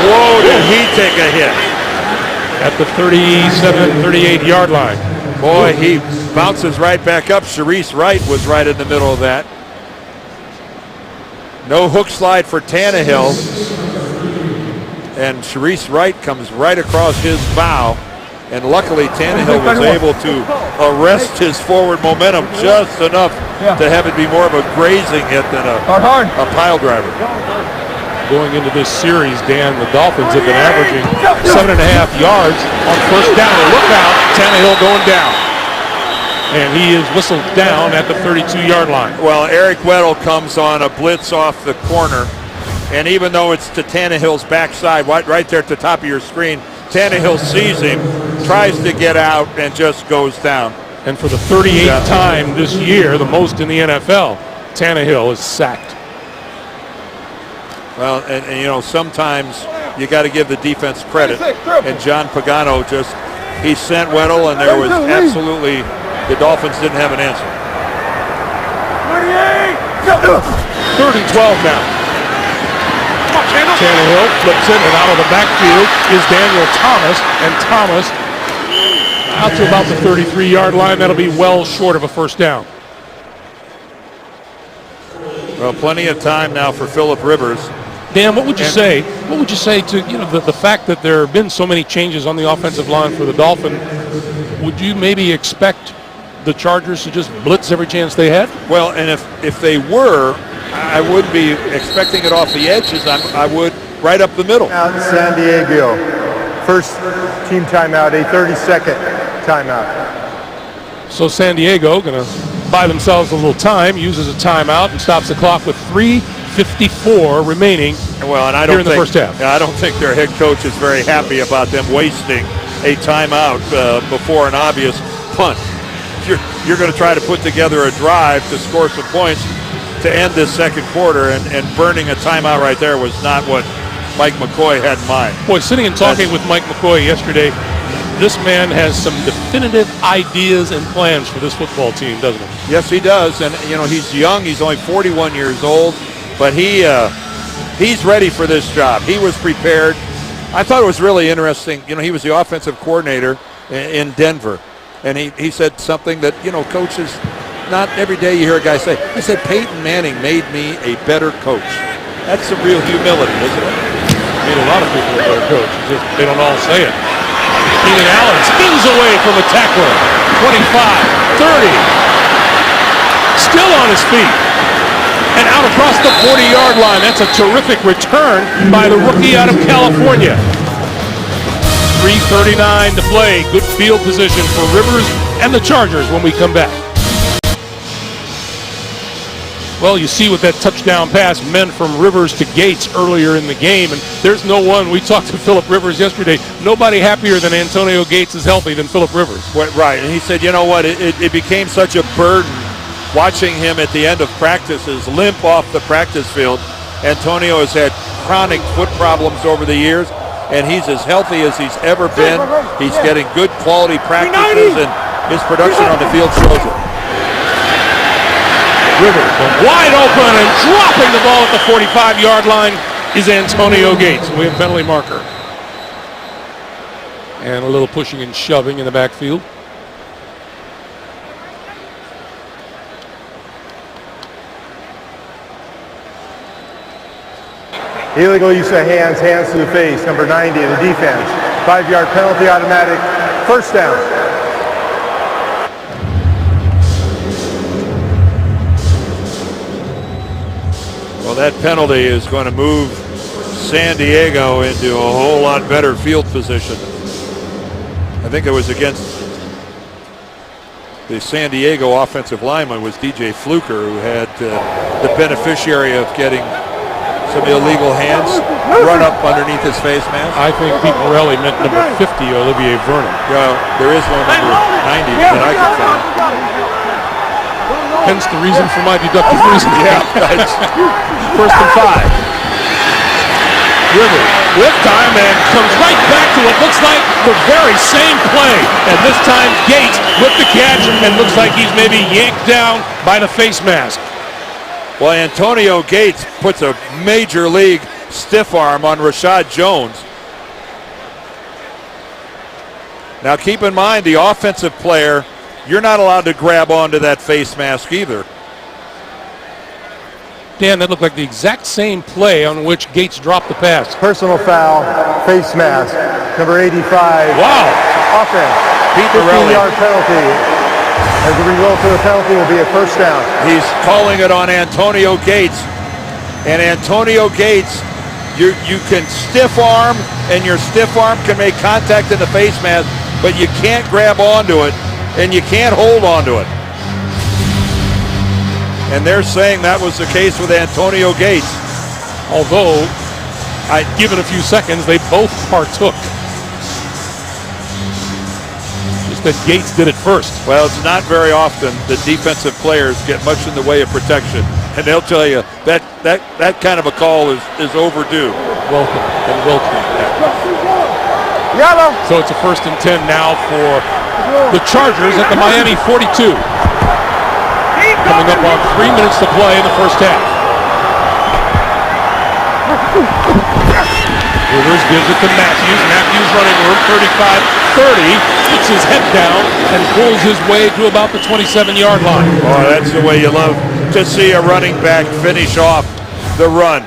Whoa, did he take a hit? At the 37, 38-yard line. Boy, he bounces right back up. Sharice Wright was right in the middle of that. No hook slide for Tannehill. And Sharice Wright comes right across his bow, and luckily Tannehill was able to arrest his forward momentum just enough to have it be more of a grazing hit than a pile driver. Going into this series, Dan, the Dolphins have been averaging 7.5 yards on first down. Look out, Tannehill going down. And he is whistled down at the 32-yard line. Well, Eric Weddle comes on a blitz off the corner. And even though it's to Tannehill's backside, right there at the top of your screen, Tannehill sees him, tries to get out, and just goes down. And for the 38th time this year, the most in the NFL, Tannehill is sacked. Well, and you know, sometimes you got to give the defense credit. And John Pagano he sent Weddle, and there was absolutely, the Dolphins didn't have an answer. 3rd and 12 now. Tannehill flips it, and out of the backfield is Daniel Thomas, and Thomas out to about the 33-yard line. That'll be well short of a first down. Well, plenty of time now for Phillip Rivers. Dan, what would you say? What would you say to the fact that there have been so many changes on the offensive line for the Dolphins? Would you maybe expect the Chargers to just blitz every chance they had? Well, and if they were, I would be expecting it off the edges. I would right up the middle. Out San Diego. First team timeout, a 30-second timeout. So San Diego going to buy themselves a little time, uses a timeout, and stops the clock with 3:54 remaining Well, and I here don't in the think, first half. I don't think their head coach is very happy about them wasting a timeout before an obvious punt. You're going to try to put together a drive to score some points to end this second quarter, and burning a timeout right there was not what Mike McCoy had in mind. Boy, sitting and talking with Mike McCoy yesterday, this man has some definitive ideas and plans for this football team, doesn't he? Yes, he does. And, he's young. He's only 41 years old. But he's ready for this job. He was prepared. I thought it was really interesting. He was the offensive coordinator in Denver. And he said something that, coaches, not every day you hear a guy say. He said, Peyton Manning made me a better coach. That's some real humility, isn't it? Made a lot of people a better coach. Just they don't all say it. Keenan Allen spins away from a tackler. 25, 30. Still on his feet. And out across the 40-yard line. That's a terrific return by the rookie out of California. 3:39 to play. Good field position for Rivers and the Chargers when we come back. Well, you see with that touchdown pass meant from Rivers to Gates earlier in the game, and there's no one. We talked to Phillip Rivers yesterday. Nobody happier than Antonio Gates is healthy than Phillip Rivers. Right, and he said, you know what, it became such a burden watching him at the end of practices limp off the practice field. Antonio has had chronic foot problems over the years, and he's as healthy as he's ever been. He's getting good quality practices, and his production on the field shows it. Rivers wide open and dropping the ball at the 45-yard line is Antonio Gates. We have penalty marker. And a little pushing and shoving in the backfield. Illegal use of hands to the face, number 90 in the defense. 5-yard penalty, automatic, first down. Well, that penalty is going to move San Diego into a whole lot better field position. I think it was against the San Diego offensive lineman was DJ Fluker, who had the beneficiary of getting some illegal hands run up underneath his face mask. I think Pete Morelli meant number 50, Olivier Vernon. Yeah, there is no number 90 that I can find. Hence the reason for my deductive reasoning. Yeah, right. First and 5. Rivers with time and comes right back to what looks like the very same play. And this time Gates with the catch and looks like he's maybe yanked down by the face mask. Well, Antonio Gates puts a major league stiff arm on Rashad Jones. Now keep in mind the offensive player, you're not allowed to grab onto that face mask either. Dan, that looked like the exact same play on which Gates dropped the pass. Personal foul, face mask, number 85. Wow. Offense. Pete Morelli. 15-yard penalty. As a result of the penalty will be a first down. He's calling it on Antonio Gates. And Antonio Gates, you can stiff arm, and your stiff arm can make contact in the face mask, but you can't grab onto it, and you can't hold onto it. And they're saying that was the case with Antonio Gates. Although, given a few seconds, they both partook. Just that Gates did it first. Well, it's not very often that defensive players get much in the way of protection. And they'll tell you that kind of a call is overdue. Welcome and welcome. Yellow. So it's a 1st and 10 now for the Chargers at the Miami 42. Coming up on 3 minutes to play in the first half. Rivers gives it to Matthews. Matthews running room, 35-30. Puts his head down and pulls his way to about the 27-yard line. Oh, that's the way you love to see a running back finish off the run.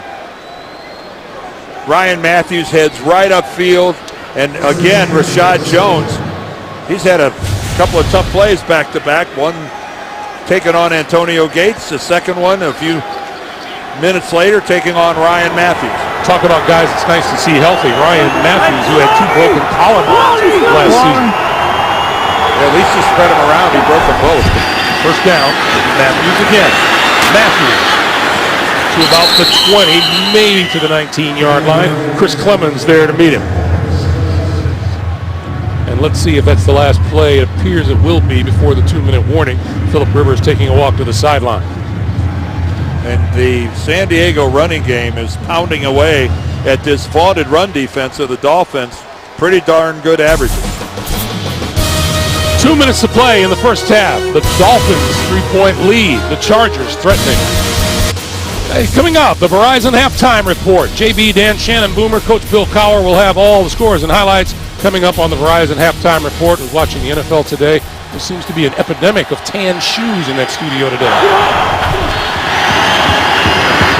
Ryan Matthews heads right upfield. And again, Rashad Jones, he's had a couple of tough plays back-to-back. One taking on Antonio Gates, the second one a few minutes later taking on Ryan Matthews. Talk about guys it's nice to see healthy. Ryan Matthews, who had 2 broken collarbones last season. Yeah, at least he spread them around. He broke them both. First down, Matthews again. Matthews to about the 20, maybe to the 19-yard line. Chris Clemens there to meet him. And let's see if that's the last play. It appears it will be before the 2-minute warning. Phillip Rivers taking a walk to the sideline. And the San Diego running game is pounding away at this vaunted run defense of the Dolphins. Pretty darn good averages. 2 minutes to play in the first half. The Dolphins 3-point lead. The Chargers threatening. Hey, coming up, the Verizon halftime report. JB, Dan Shannon, Boomer, Coach Bill Cowher will have all the scores and highlights coming up on the Verizon halftime report. We're watching the NFL today. There seems to be an epidemic of tan shoes in that studio today.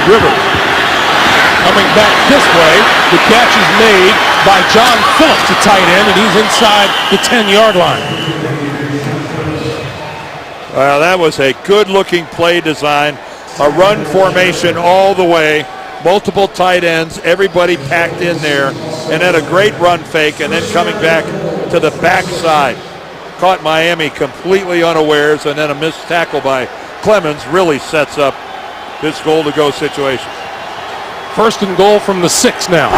Rivers coming back this way. The catch is made by John Phillips, the tight end, and he's inside the 10-yard line. Well, that was a good-looking play design. A run formation all the way. Multiple tight ends, everybody packed in there, and then a great run fake, and then coming back to the backside. Caught Miami completely unawares, and then a missed tackle by Clemens really sets up this goal-to-go situation. First and goal from the 6 now.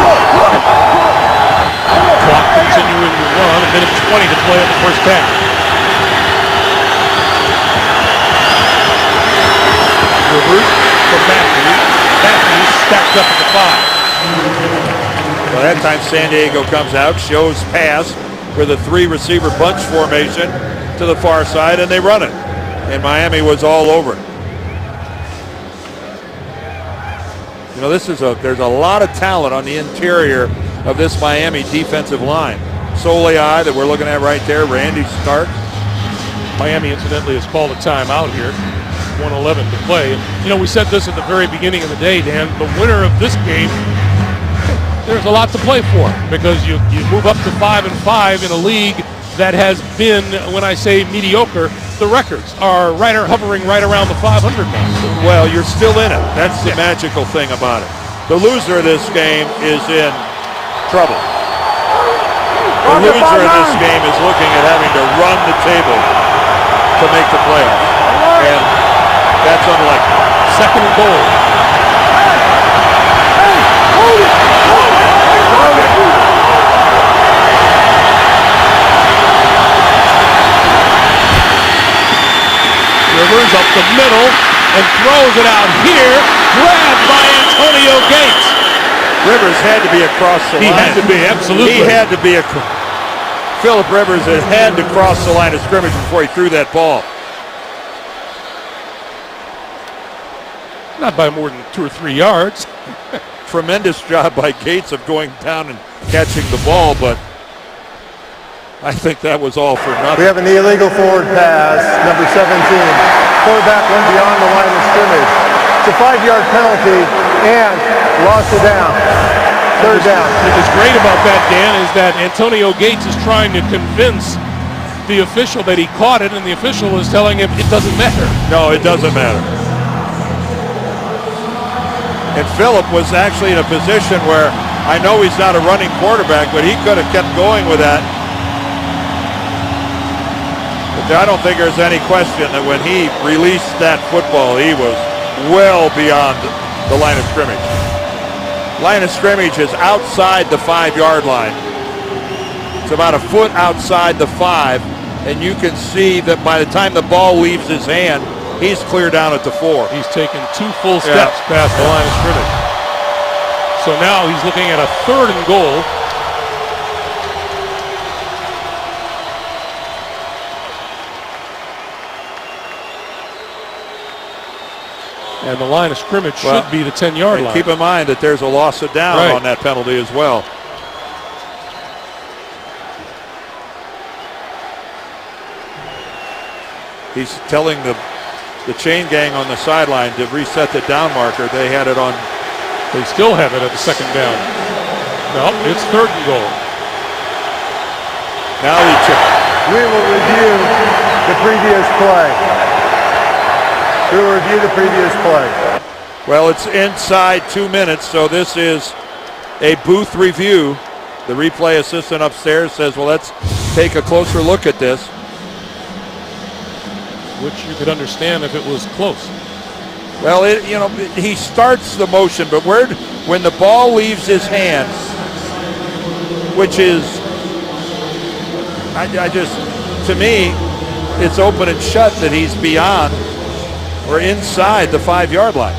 Clock continuing to run, a minute 20 to play in the first half. Rivers for Matthews. Matthews stacked up at the 5. Well, that time San Diego comes out, shows pass with a 3-receiver bunch formation to the far side, and they run it. And Miami was all over it. You know, there's a lot of talent on the interior of this Miami defensive line. Solei that we're looking at right there, Randy Stark. Miami, incidentally, has called a timeout here. 1:11 to play. You know, we said this at the very beginning of the day, Dan. The winner of this game, there's a lot to play for because you move up to 5-5 in a league that has been, when I say mediocre, the records are hovering right around the 500 mark. Well, you're still in it. That's the magical thing about it. The loser of this game is in trouble. The loser of this game is looking at having to run the table to make the playoffs. And that's unlikely. Second and goal. Rivers up the middle and throws it out here. Grabbed by Antonio Gates. Rivers had to be across the line. He had to be, absolutely. He had to be Phillip Rivers had to cross the line of scrimmage before he threw that ball. Not by more than 2 or 3 yards. Tremendous job by Gates of going down and catching the ball, but I think that was all for nothing. We have an illegal forward pass, number 17. Quarterback went beyond the line of scrimmage. It's a 5-yard penalty and lost it down. Third down. What's great about that, Dan, is that Antonio Gates is trying to convince the official that he caught it, and the official is telling him it doesn't matter. No, it doesn't matter. And Phillip was actually in a position where I know he's not a running quarterback, but he could have kept going with that. But I don't think there's any question that when he released that football, he was well beyond the line of scrimmage. Line of scrimmage is outside the 5-yard line. It's about a foot outside the 5, and you can see that by the time the ball leaves his hand, he's clear down at the 4. He's taken 2 full steps past the line of scrimmage. So now he's looking at a 3rd and goal. And the line of scrimmage should be the 10-yard line. Keep in mind that there's a loss of down on that penalty as well. He's telling the chain gang on the sideline to reset the down marker. They had it on. They still have it at the 2nd down. No, it's 3rd and goal. Now we check. We will review the previous play. We will review the previous play. Well, it's inside 2 minutes, so this is a booth review. The replay assistant upstairs says, well, let's take a closer look at this. Which you could understand if it was close. Well, he starts the motion, but when the ball leaves his hands, which is, to me, it's open and shut that he's beyond or inside the 5-yard line.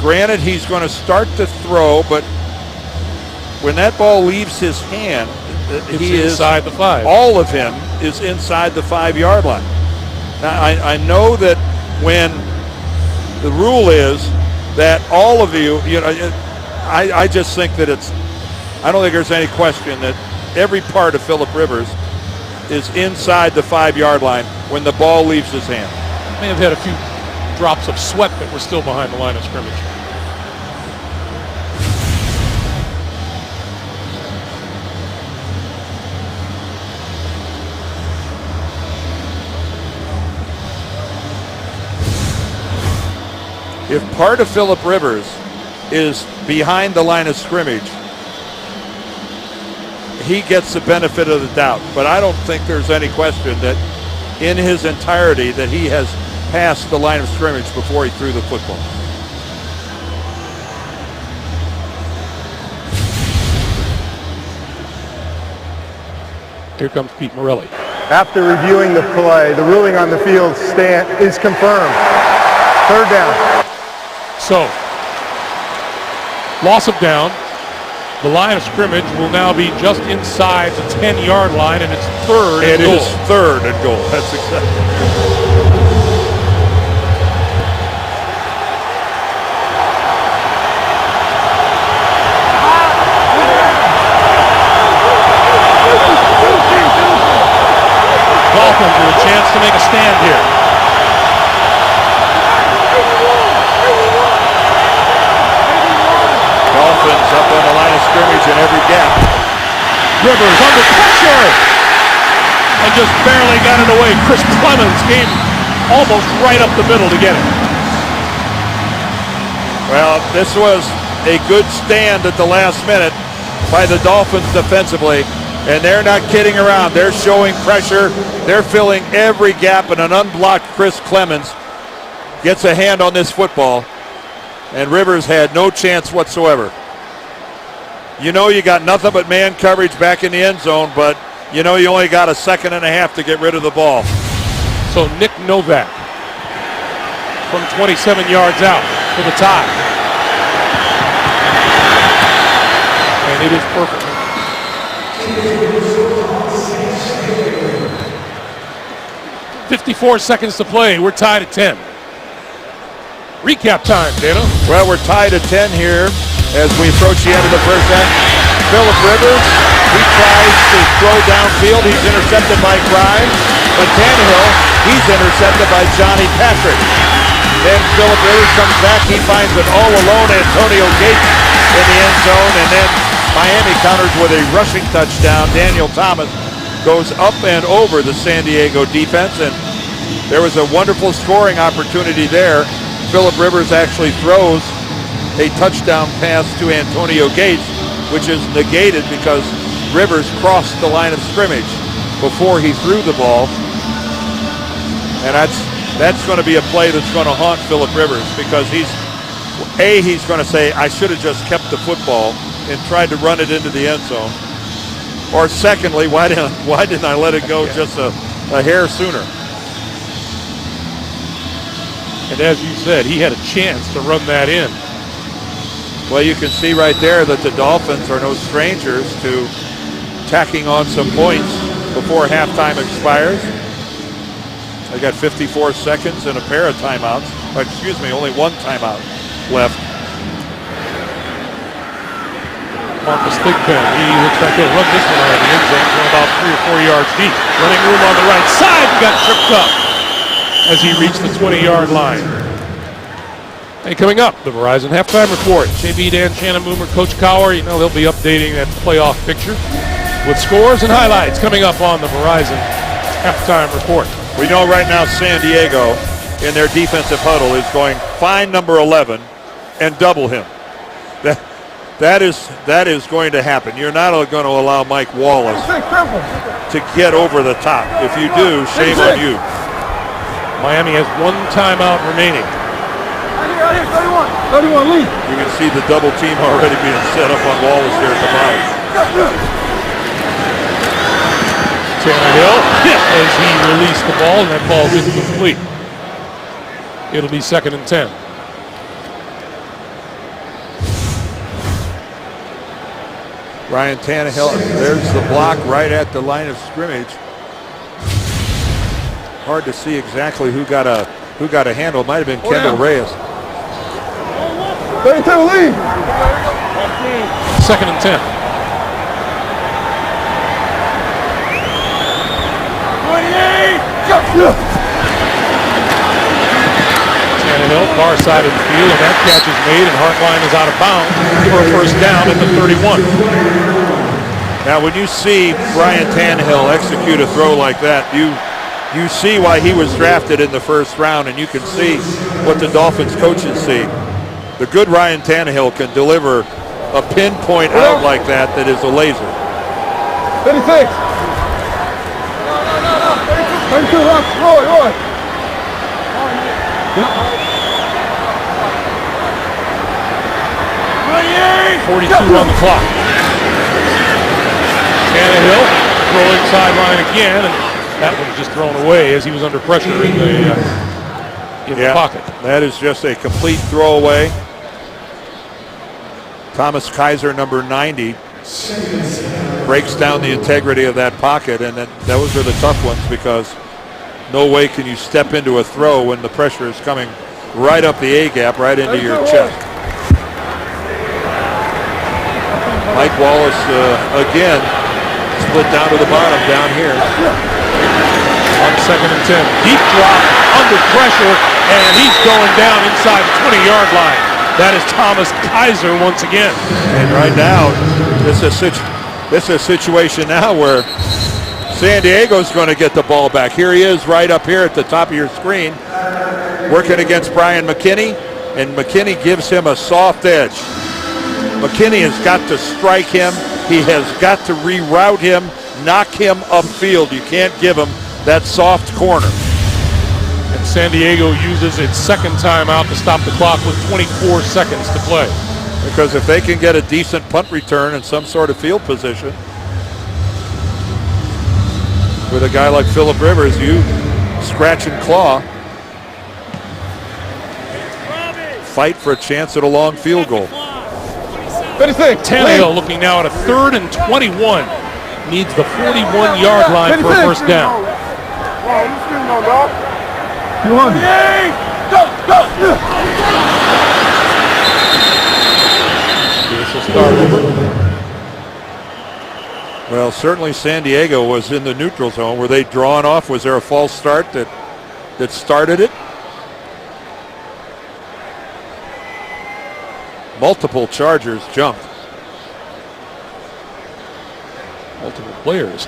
Granted, he's going to start to throw, but when that ball leaves his hand, he is inside the 5. All of him is inside the 5-yard line. Now, I know that when the rule is that all of you, I just think that I don't think there's any question that every part of Phillip Rivers is inside the 5-yard line when the ball leaves his hand. May have had a few drops of sweat that were still behind the line of scrimmage. If part of Phillip Rivers is behind the line of scrimmage, he gets the benefit of the doubt. But I don't think there's any question that in his entirety that he has passed the line of scrimmage before he threw the football. Here comes Pete Morelli. After reviewing the play, the ruling on the field is confirmed. 3rd down. So, loss of down. The line of scrimmage will now be just inside the 10-yard line, and it's 3rd and goal. It is 3rd and goal. That's exactly. Dolphins with a chance to make a stand here. Dolphins up on the line of scrimmage in every gap. Rivers under pressure and just barely got it away. Chris Clemens came almost right up the middle to get it. Well, this was a good stand at the last minute by the Dolphins defensively, and they're not kidding around. They're showing pressure. They're filling every gap, and an unblocked Chris Clemens gets a hand on this football, and Rivers had no chance whatsoever. You got nothing but man coverage back in the end zone, but you only got a second and a half to get rid of the ball. So Nick Novak from 27 yards out for the tie. And it is perfect. 54 seconds to play. We're tied at 10. Recap time, Dana. Well, we're tied at 10 here as we approach the end of the first half. Phillip Rivers, he tries to throw downfield. He's intercepted by Grimes. But Tannehill, he's intercepted by Johnny Patrick. Then Phillip Rivers comes back. He finds an all-alone Antonio Gates in the end zone. And then Miami counters with a rushing touchdown. Daniel Thomas goes up and over the San Diego defense. And there was a wonderful scoring opportunity there. Phillip Rivers actually throws a touchdown pass to Antonio Gates, which is negated because Rivers crossed the line of scrimmage before he threw the ball. And that's going to be a play that's going to haunt Phillip Rivers because he's going to say, I should have just kept the football and tried to run it into the end zone. Or secondly, why didn't I let it go just a hair sooner? And as you said, he had a chance to run that in. Well, you can see right there that the Dolphins are no strangers to tacking on some points before halftime expires. They got 54 seconds and a pair of timeouts. Excuse me, only one timeout left. Marcus Thigpen, he looks like he'll run this one out of the end zone from about 3 or 4 yards deep. Running room on the right side and got tripped up as he reached the 20-yard line. And coming up, the Verizon Halftime Report. JB, Dan, Shannon, Boomer, Coach Cower, they'll be updating that playoff picture with scores and highlights coming up on the Verizon Halftime Report. We know right now San Diego in their defensive huddle is going, find number 11 and double him. That is going to happen. You're not going to allow Mike Wallace to get over the top. If you do, shame on you. Miami has 1 timeout remaining. 31, lead. You can see the double team already being set up on Wallace here at the bottom. Tannehill as he released the ball, and that ball is incomplete. It'll be 2nd and 10. Ryan Tannehill, there's the block right at the line of scrimmage. Hard to see exactly who got a handle. It might have been Kendall Reyes. 32, lead. 2nd and 10. Tannehill, far side of the field, and that catch is made, and Hartline is out of bounds for a 1st down at the 31. Now, when you see Ryan Tannehill execute a throw like that, you see why he was drafted in the 1st round, and you can see what the Dolphins coaches see. The good Ryan Tannehill can deliver a pinpoint out like that is a laser. 36. 32, Roy. 42 on the clock. Tannehill throwing sideline again, and that one was just thrown away as he was under pressure in the pocket. That is just a complete throwaway. Thomas Kaiser, number 90, breaks down the integrity of that pocket, and then those are the tough ones because no way can you step into a throw when the pressure is coming right up the A-gap, right into your chest. Mike Wallace, again, split down to the bottom down here. On 2nd and 10. Deep drop, under pressure, and he's going down inside the 20-yard line. That is Thomas Kaiser once again. And right now, this is a situation now where San Diego's going to get the ball back. Here he is right up here at the top of your screen, working against Brian McKinney, and McKinney gives him a soft edge. McKinney has got to strike him. He has got to reroute him, knock him upfield. You can't give him that soft corner. And San Diego uses its 2nd timeout to stop the clock with 24 seconds to play. Because if they can get a decent punt return and some sort of field position, with a guy like Phillip Rivers, you scratch and claw, fight for a chance at a long field goal. 36. Tannehill looking now at a 3rd and 21. Needs the 41-yard line for a 1st down. This will start over. Well, certainly San Diego was in the neutral zone. Were they drawn off? Was there a false start that started it? Multiple Chargers jumped. Multiple players.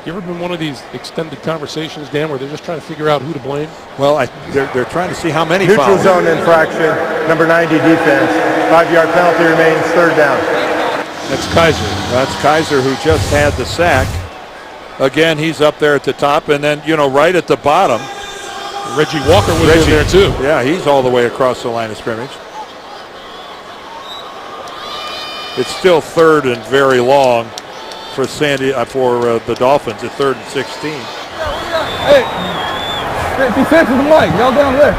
You ever been one of these extended conversations, Dan, where they're just trying to figure out who to blame? Well, they're trying to see how many Neutral fouls. zone infraction, number 90 defense. 5-yard penalty remains, 3rd down. That's Kaiser. That's Kaiser, who just had the sack. Again, he's up there at the top, and then, right at the bottom. Reggie Walker was in there too. Yeah, he's all the way across the line of scrimmage. It's still 3rd and very long for the Dolphins at 3rd and 16. Hey, 56 to the mic. Y'all down there.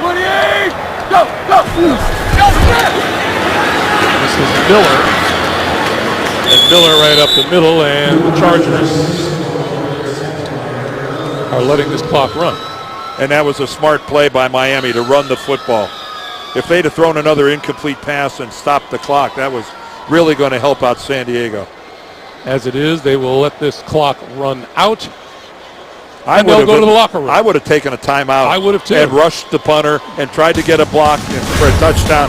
28. Go. This is Miller. And Miller right up the middle, and the Chargers are letting this clock run. And that was a smart play by Miami to run the football. If they'd have thrown another incomplete pass and stopped the clock, that was really going to help out San Diego. As it is, they will let this clock run out. And they'll go to the locker room. I would have taken a timeout. I would have too. And rushed the punter and tried to get a block for a touchdown.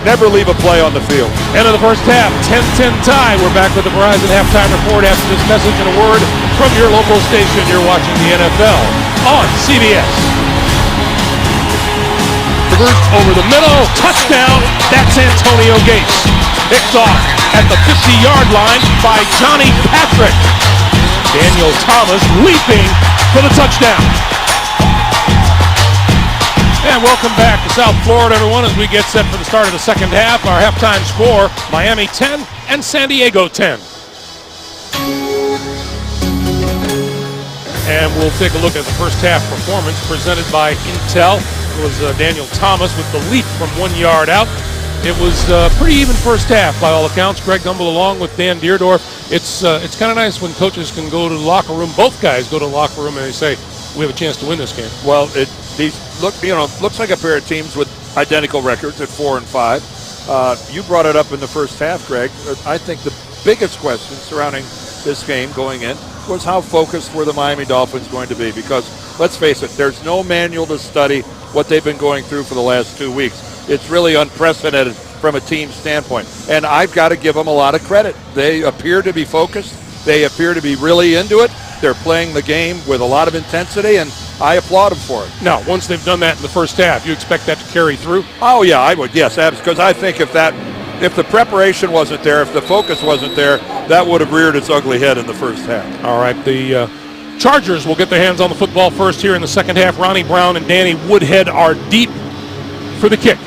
Never leave a play on the field. End of the first half, 10-10 tie. We're back with the Verizon Halftime Report after this message and a word from your local station. You're watching the NFL on CBS. Rivers over the middle. Touchdown. That's Antonio Gates. Picked off at the 50-yard line by Johnny Patrick. Daniel Thomas leaping for the touchdown. And welcome back to South Florida, everyone, as we get set for the start of the second half. Our halftime score, Miami 10 and San Diego 10. And we'll take a look at the first half performance presented by Intel. It was Daniel Thomas with the leap from 1 yard out. It was a pretty even first half by all accounts. Greg Gumbel along with Dan Deerdorf. It's kind of nice when coaches can go to the locker room. Both guys go to the locker room and they say, we have a chance to win this game. Well, looks like a pair of teams with identical records at 4 and 5. You brought it up in the first half, Greg. I think the biggest question surrounding this game going in was how focused were the Miami Dolphins going to be? Because let's face it, there's no manual to study what they've been going through for the last 2 weeks. It's really unprecedented from a team standpoint. And I've got to give them a lot of credit. They appear to be focused. They appear to be really into it. They're playing the game with a lot of intensity, and I applaud them for it. Now, once they've done that in the first half, you expect that to carry through? Oh, yeah, I would. Yes, because I think if the preparation wasn't there, if the focus wasn't there, that would have reared its ugly head in the first half. All right, the Chargers will get their hands on the football first here in the second half. Ronnie Brown and Danny Woodhead are deep for the kick.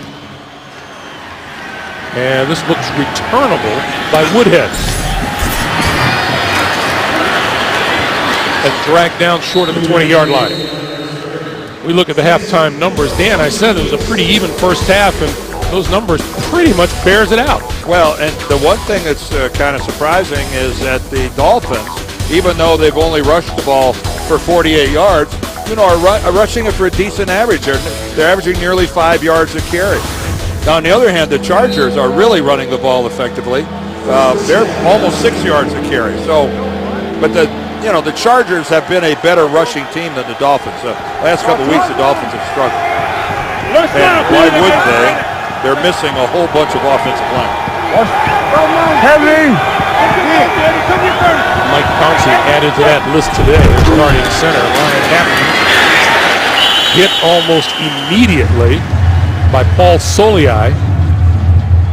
And this looks returnable by Woodhead. And dragged down short of the 20-yard line. We look at the halftime numbers. Dan, I said it was a pretty even first half, and those numbers pretty much bears it out. Well, and the one thing that's kind of surprising is that the Dolphins, even though they've only rushed the ball for 48 yards, are rushing it for a decent average. They're averaging nearly 5 yards a carry. Now, on the other hand, the Chargers are really running the ball effectively. They're almost 6 yards a carry. So, but the Chargers have been a better rushing team than the Dolphins. Last couple of weeks, the Dolphins have struggled. And why wouldn't they? They're missing a whole bunch of offensive line. Heavy. Mike Pouncey added to that list today. Starting center, Ryan Hampton, hit almost immediately by Paul Soliai,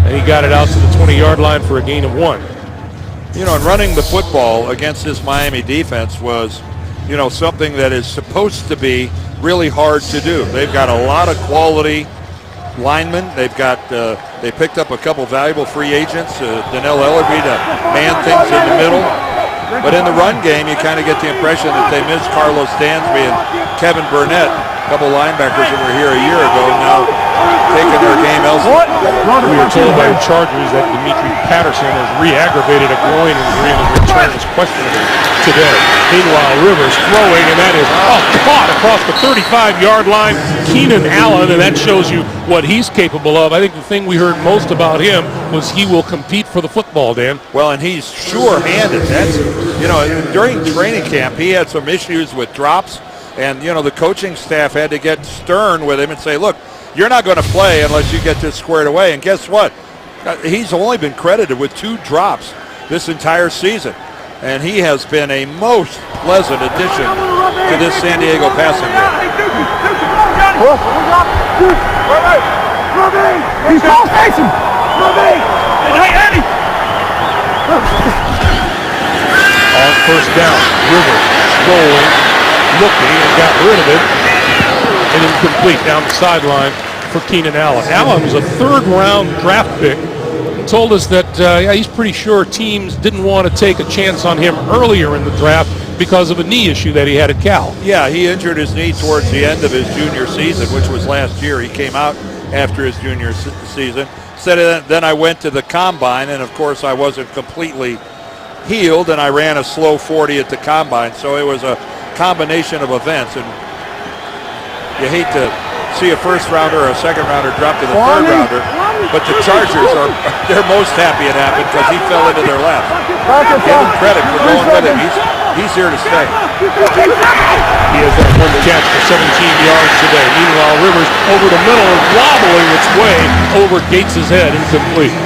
and he got it out to the 20-yard line for a gain of 1. And running the football against this Miami defense was, something that is supposed to be really hard to do. They've got a lot of quality linemen. They picked up a couple valuable free agents, Donnell Ellerby to man things in the middle. But in the run game, you kind of get the impression that they missed Carlos Dansby and Kevin Burnett, a couple linebackers that were here a year ago, now taking their game elsewhere. We were told by the Chargers that Dimitri Patterson has re-aggravated a groin injury and his return is questionable today. Meanwhile, Rivers throwing, and that is caught across the 35-yard line. Keenan Allen, and that shows you what he's capable of. I think the thing we heard most about him was he will compete for the football, Dan. Well, and he's sure-handed. That's, during training camp, he had some issues with drops, and, the coaching staff had to get stern with him and say, look, you're not going to play unless you get this squared away. And guess what? He's only been credited with 2 drops this entire season. And he has been a most pleasant addition to this San Diego passing game. On first down, Rivers rolling, looking, and got rid of it. And incomplete down the sideline for Keenan Allen. Allen was a 3rd-round draft pick. He told us that he's pretty sure teams didn't want to take a chance on him earlier in the draft because of a knee issue that he had at Cal. Yeah, he injured his knee towards the end of his junior season, which was last year. He came out after his junior season. Then I went to the combine, and of course I wasn't completely healed, and I ran a slow 40 at the combine. So it was a combination of events, and you hate to see a first-rounder or a second-rounder drop to the third-rounder, but the Chargers they're most happy it happened because he fell into their lap. Give him credit for going with him. He's here to stay. He has that one catch for 17 yards today. Meanwhile, Rivers over the middle, wobbling its way over Gates' head, incomplete.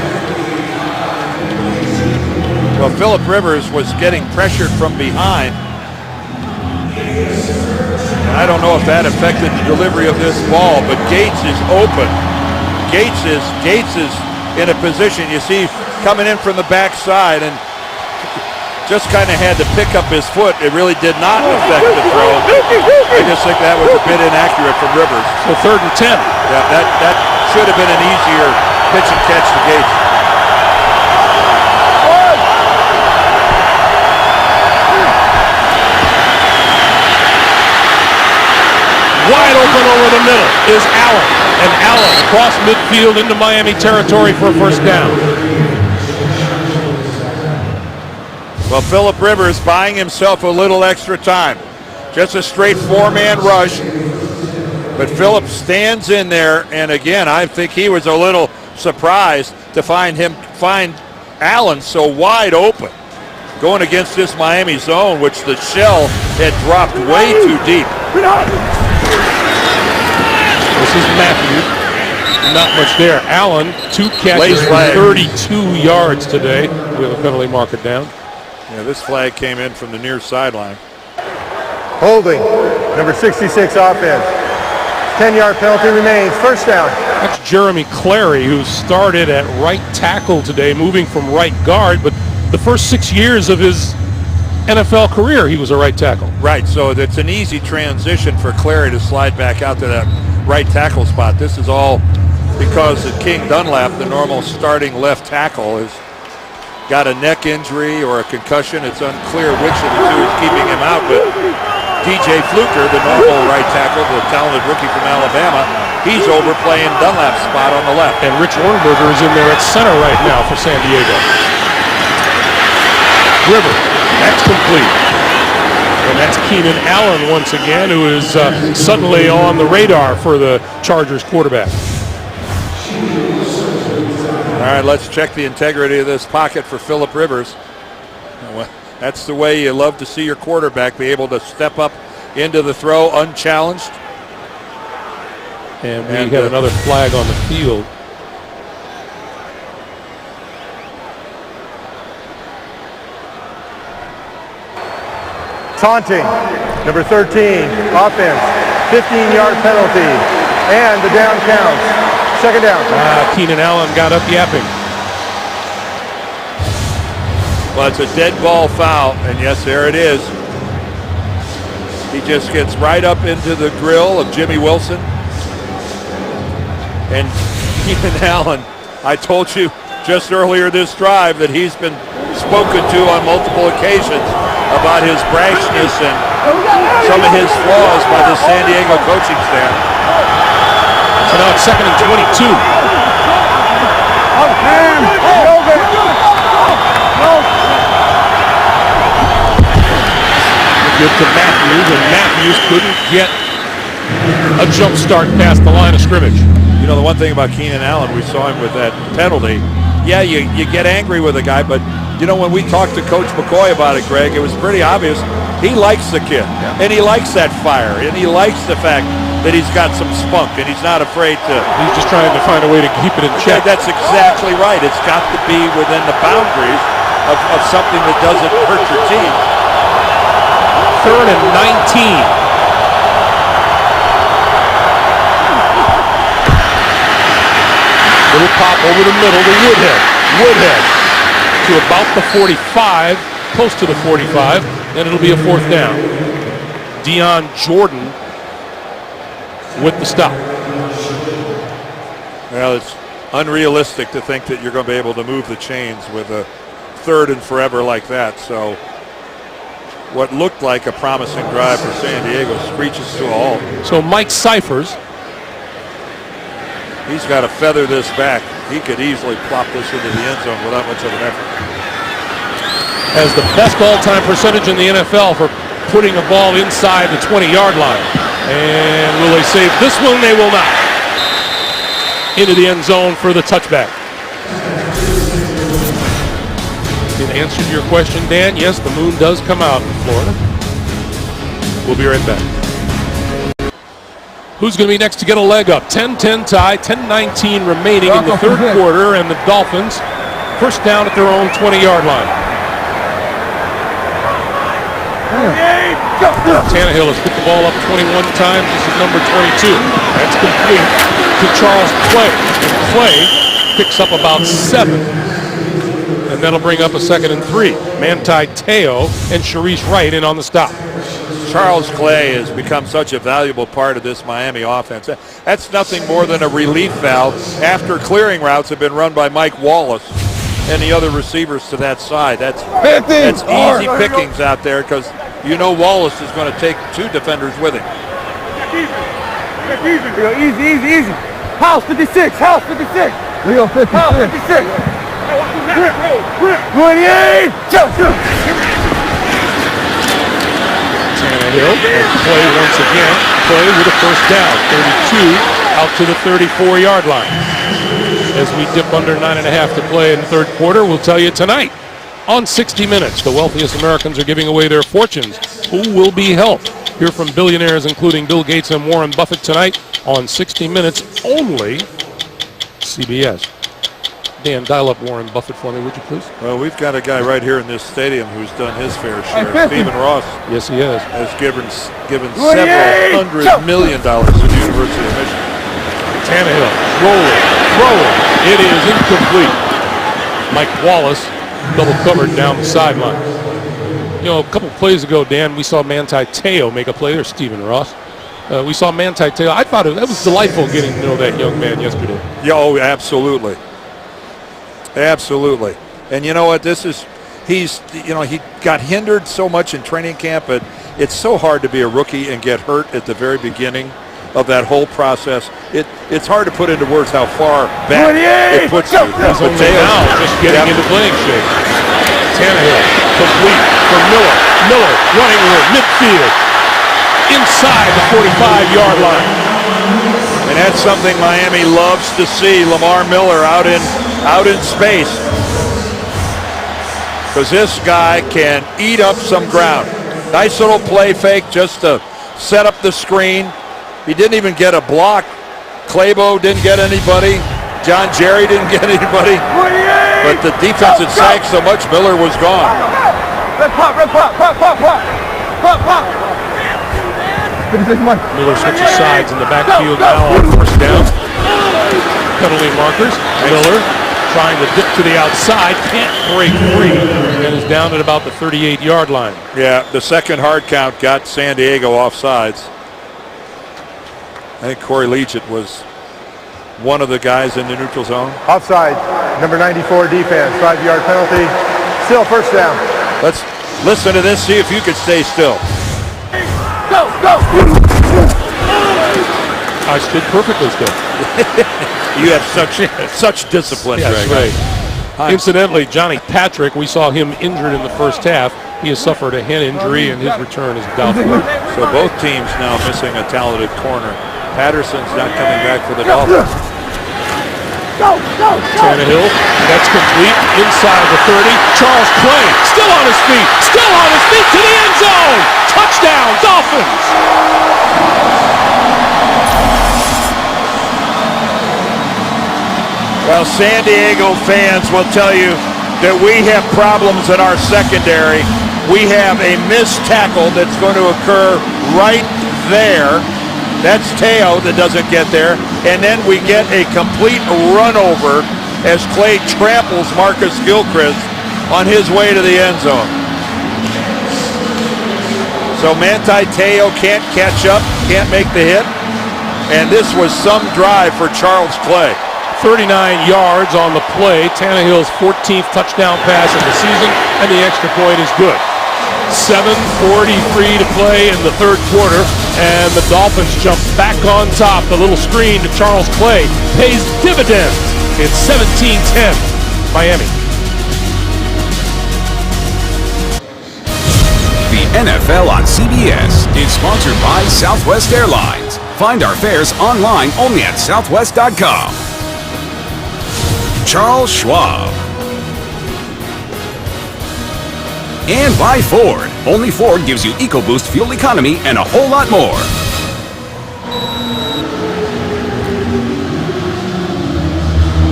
Well, Phillip Rivers was getting pressured from behind. I don't know if that affected the delivery of this ball, but Gates is open. Gates is in a position, you see, coming in from the backside, and just kind of had to pick up his foot. It really did not affect the throw. I just think that was a bit inaccurate from Rivers. So 3rd and 10. Yeah, that should have been an easier pitch and catch to Gates. Wide open over the middle is Allen. And Allen across midfield into Miami territory for a first down. Well, Phillip Rivers buying himself a little extra time. Just a straight 4-man rush. But Phillip stands in there, and again, I think he was a little surprised to find Allen so wide open. Going against this Miami zone, which the shell had dropped way too deep. This is Matthews. Not much there. Allen, 2 catches for 32 yards today. We have a penalty marker down. Yeah, this flag came in from the near sideline. Holding, number 66 offense. 10-yard penalty remains. First down. That's Jeremy Clary, who started at right tackle today, moving from right guard, but the first 6 years of his NFL career, he was a right tackle. Right, so it's an easy transition for Clary to slide back out to that right tackle spot. This is all because of King Dunlap, the normal starting left tackle, has got a neck injury or a concussion. It's unclear which of the two is keeping him out, but DJ Fluker, the normal right tackle, the talented rookie from Alabama, he's over playing Dunlap's spot on the left. And Rich Ornberger is in there at center right now for San Diego. River, that's complete. And that's Keenan Allen once again, who is suddenly on the radar for the Chargers quarterback. All right, let's check the integrity of this pocket for Phillip Rivers. Well, that's the way you love to see your quarterback be able to step up into the throw unchallenged. And we had another flag on the field. Taunting, number 13, offense, 15-yard penalty, and the down counts. Second down. Keenan Allen got up yapping. Well, it's a dead ball foul, and yes, there it is. He just gets right up into the grill of Jimmy Wilson. And Keenan Allen, I told you just earlier this drive that he's been spoken to on multiple occasions about his brashness and some of his flaws by the San Diego coaching staff. So now it's 2nd and 22. Give to Matthews, and Matthews couldn't get a jump start past the line of scrimmage. You know, the one thing about Keenan Allen, we saw him with that penalty. Yeah, you get angry with a guy, but you know, when we talked to Coach McCoy about it, Greg, it was pretty obvious he likes the kid, and he likes that fire, and he likes the fact that he's got some spunk, and he's not afraid to. He's just trying to find a way to keep it in check. That's exactly right. It's got to be within the boundaries of something that doesn't hurt your team. 3rd and 19. Little pop over the middle to Woodhead to about the 45, close to the 45. Then it'll be a 4th down. Dion Jordan with the stop. Well, it's unrealistic to think that you're going to be able to move the chains with a 3rd and forever like that. So what looked like a promising drive for San Diego screeches to a halt. So Mike Cyphers. He's got to feather this back. He could easily plop this into the end zone without much of an effort. Has the best all-time percentage in the NFL for putting a ball inside the 20-yard line. And will they save this one? They will not. Into the end zone for the touchback. In answer to your question, Dan, yes, the moon does come out in Florida. We'll be right back. Who's going to be next to get a leg up? 10-10 tie, 10-19 remaining in the 3rd quarter, and the Dolphins first down at their own 20-yard line. Tannehill has put the ball up 21 times. This is number 22. That's complete to Charles Clay. And Clay picks up about 7. And that'll bring up a 2nd and 3. Manti Te'o and Sharice Wright in on the stop. Charles Clay has become such a valuable part of this Miami offense. That's nothing more than a relief valve after clearing routes have been run by Mike Wallace and the other receivers to that side. That's easy pickings out there because you know Wallace is going to take 2 defenders with him. Easy. House 56. Leo 56. House 56. 28. Tannehill and Clay once again. Clay with a first down. 32 out to the 34-yard line. As we dip under 9.5 to play in the third quarter, we'll tell you tonight on 60 Minutes. The wealthiest Americans are giving away their fortunes. Who will be helped? Hear from billionaires including Bill Gates and Warren Buffett tonight on 60 Minutes only. CBS. Dan, dial up Warren Buffett for me, would you please? Well, we've got a guy right here in this stadium who's done his fair share. Stephen Ross. Yes, he has. Has given several $100 million to the University of Michigan. Tannehill rolling, throwing. It is incomplete. Mike Wallace double covered down the sideline. You know, a couple plays ago, Dan, we saw Manti Te'o make a play. There's Stephen Ross. We saw Manti Te'o. I thought that was delightful getting to know that young man yesterday. Yeah, oh, absolutely. Absolutely. And you know what? He got hindered so much in training camp, but it's so hard to be a rookie and get hurt at the very beginning of that whole process. It's hard to put into words how far back it puts you. He's only now just getting into playing shape. Tannehill complete for Miller. Miller running with midfield inside the 45-yard line. And that's something Miami loves to see. Lamar Miller out in space. Because this guy can eat up some ground. Nice little play fake just to set up the screen. He didn't even get a block. Clabo didn't get anybody. John Jerry didn't get anybody. But the defense had sank so much, Miller was gone. Red pop. Miller switches sides in the backfield now on first down. Penalty markers. Miller trying to dip to the outside, can't break free, and is down at about the 38-yard line. Yeah, the second hard count got San Diego offsides. I think Corey Leggett was one of the guys in the neutral zone. Offside, number 94 defense, 5-yard penalty. Still first down. Let's listen to this, see if you could stay still. Go! I stood perfectly still. You have such discipline, Yes, Greg. right. Incidentally, Johnny Patrick, we saw him injured in the first half. He has suffered a hand injury, and his return is doubtful. So both teams now missing a talented corner. Patterson's not coming back for the Dolphins. Tannehill, that's complete, inside the 30. Charles Clay, still on his feet to the end zone. Touchdown, Dolphins. Well, San Diego fans will tell you that we have problems in our secondary. We have a missed tackle that's going to occur right there. That's Te'o that doesn't get there. And then we get a complete run over as Clay tramples Marcus Gilchrist on his way to the end zone. So Manti Te'o can't catch up, can't make the hit. And this was some drive for Charles Clay. 39 yards on the play. Tannehill's 14th touchdown pass of the season, and the extra point is good. 7:43 to play in the third quarter, and the Dolphins jump back on top. The little screen to Charles Clay pays dividends. It's 17-10, Miami. The NFL on CBS is sponsored by Southwest Airlines. Find our fares online only at southwest.com. Charles Schwab. And by Ford. Only Ford gives you EcoBoost fuel economy and a whole lot more.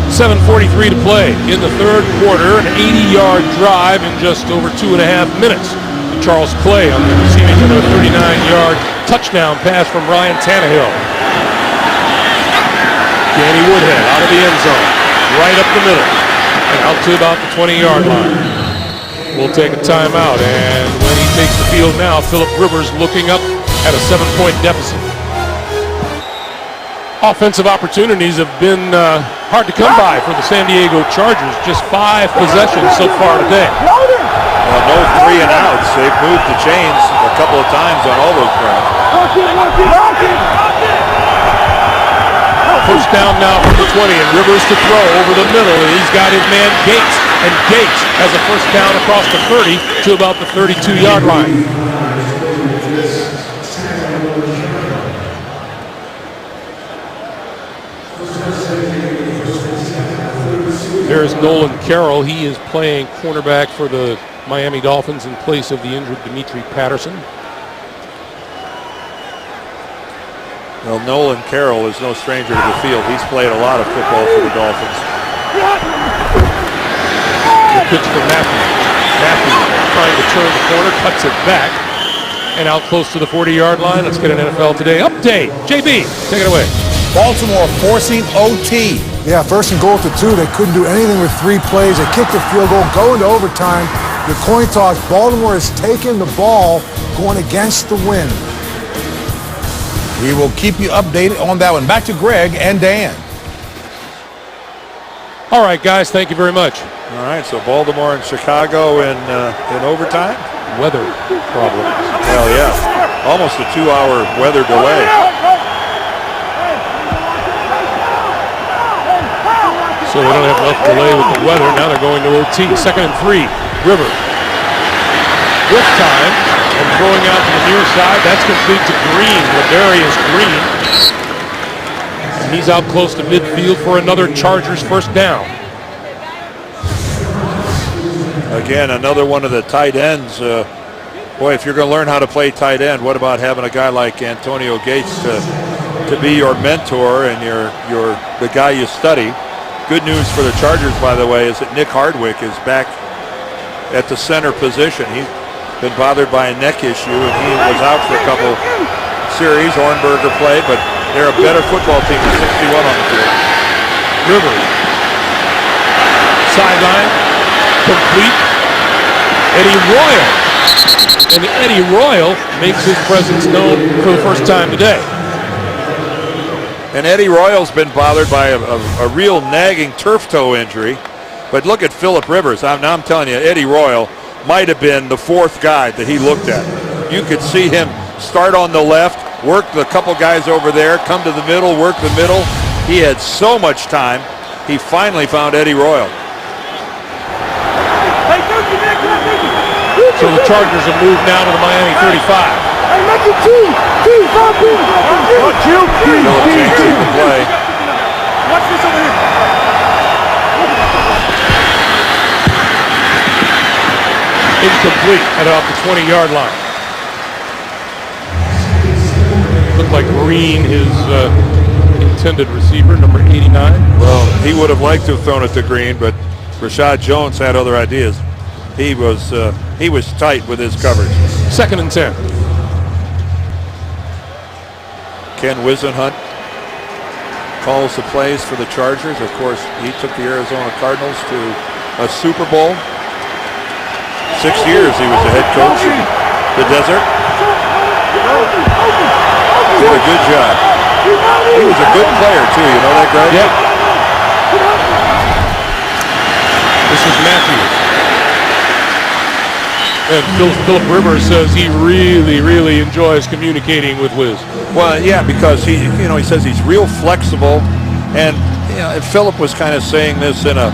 $7:43 to play in the third quarter. An 80-yard drive in just over 2.5 minutes. Charles Clay on the receiving end of a 39-yard touchdown pass from Ryan Tannehill. Danny Woodhead out of the end zone, right up the middle, and out to about the 20-yard line. We'll take a timeout, and when he takes the field now, Philip Rivers looking up at a 7-point deficit. Offensive opportunities have been hard to come by for the San Diego Chargers. Just 5 possessions so far today. Well, no 3 and outs. They've moved the chains a couple of times on all those drives. First down now from the 20, and Rivers to throw over the middle, and he's got his man Gates, and Gates has a first down across the 30 to about the 32-yard line. There's Nolan Carroll. He is playing cornerback for the Miami Dolphins in place of the injured Dimitri Patterson. Well, Nolan Carroll is no stranger to the field. He's played a lot of football for the Dolphins. The pitch for Matthews. Matthews trying to turn the corner, cuts it back, and out close to the 40-yard line. Let's get an NFL Today update. JB, take it away. Baltimore forcing OT. Yeah, first and goal to 2. They couldn't do anything with 3 plays. They kicked the field goal, go into overtime. The coin toss. Baltimore has taken the ball, going against the wind. We will keep you updated on that one. Back to Greg and Dan. All right, guys, thank you very much. All right, so Baltimore and Chicago in overtime. Weather problems. Well, yeah, almost a 2-hour weather delay. So they don't have enough delay with the weather. Now they're going to OT. 2nd and 3. River. With time. And throwing out to the near side. That's complete to Green. Ladarius Green. And he's out close to midfield for another Chargers first down. Again, another one of the tight ends. Boy, if you're going to learn how to play tight end, what about having a guy like Antonio Gates to be your mentor and the guy you study? Good news for the Chargers, by the way, is that Nick Hardwick is back at the center position. He's been bothered by a neck issue, and he was out for a couple series. Hornberger played, but they're a better football team with 61 on the field. Rivers. Sideline. Complete. Eddie Royal. And Eddie Royal makes his presence known for the first time today. And Eddie Royal's been bothered by a real nagging turf toe injury. But look at Philip Rivers. I'm telling you, Eddie Royal might have been the 4th guy that he looked at. You could see him start on the left, work the couple guys over there, come to the middle, work the middle. He had so much time. He finally found Eddie Royal. So the Chargers have moved now to the Miami 35. Play. Watch this over here. Incomplete at about the 20-yard line. Looked like Green, his intended receiver, number 89. Well, he would have liked to have thrown it to Green, but Rashad Jones had other ideas. He was tight with his coverage. 2nd and 10. Ken Wisenhunt calls the plays for the Chargers. Of course, he took the Arizona Cardinals to a Super Bowl. 6 years he was the head coach in the desert. Did a good job. He was a good player too, you know that, Greg? Yeah. This is Matthews. And Philip Rivers says he really enjoys communicating with Wiz. Well, yeah, because he says he's real flexible, and Philip was kind of saying this in a,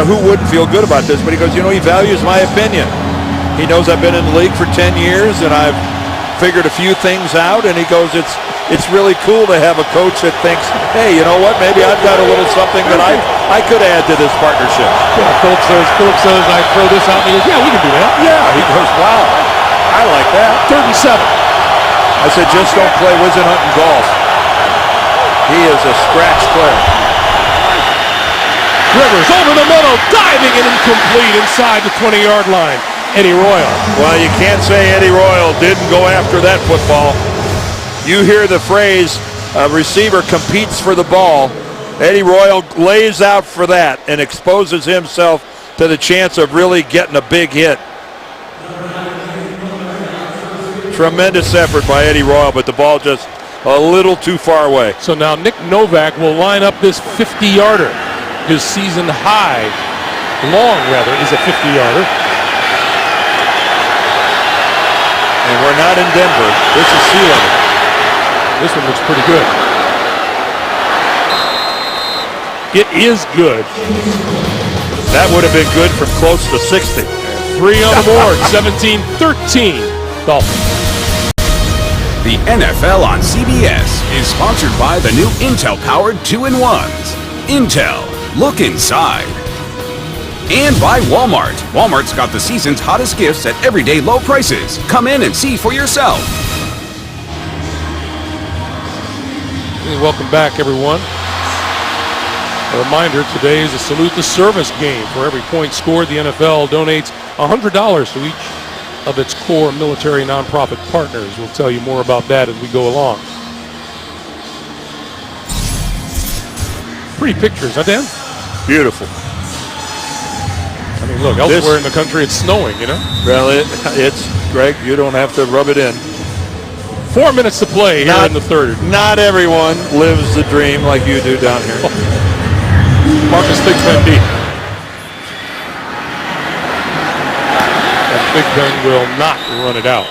who wouldn't feel good about this? But he goes, he values my opinion. He knows I've been in the league for 10 years, and I've figured a few things out, and he goes, it's really cool to have a coach that thinks, hey, you know what? Maybe I've got a little something that I could add to this partnership. Yeah, Philip says, I throw this out, and he goes, yeah, we can do that. Yeah, he goes, wow, I like that. 3rd and 7. I said, just don't play Wisenhunt in golf. He is a scratch player. Rivers over the middle, diving and incomplete inside the 20-yard line. Eddie Royal. Well, you can't say Eddie Royal didn't go after that football. You hear the phrase, a receiver competes for the ball. Eddie Royal lays out for that and exposes himself to the chance of really getting a big hit. Tremendous effort by Eddie Royal, but the ball just a little too far away. So now Nick Novak will line up this 50-yarder. His season high, long rather, is a 50-yarder. And we're not in Denver. This is sea level. This one looks pretty good. It is good. That would have been good from close to 60. 3 on the board, 17-13, Dolphins. The NFL on CBS is sponsored by the new Intel-powered 2-in-1s. Intel, look inside. And by Walmart. Walmart's got the season's hottest gifts at everyday low prices. Come in and see for yourself. Hey, welcome back, everyone. A reminder, today is a Salute the Service game. For every point scored, the NFL donates $100 to each of its core military nonprofit partners. We'll tell you more about that as we go along. Pretty pictures, huh, Dan? Beautiful. I mean, look, elsewhere in the country it's snowing, you know? Well, it's, Greg, you don't have to rub it in. 4 minutes to play here in the third. Not everyone lives the dream like you do down here. Marcus Big Ben deep. And Big Ben will not run it out.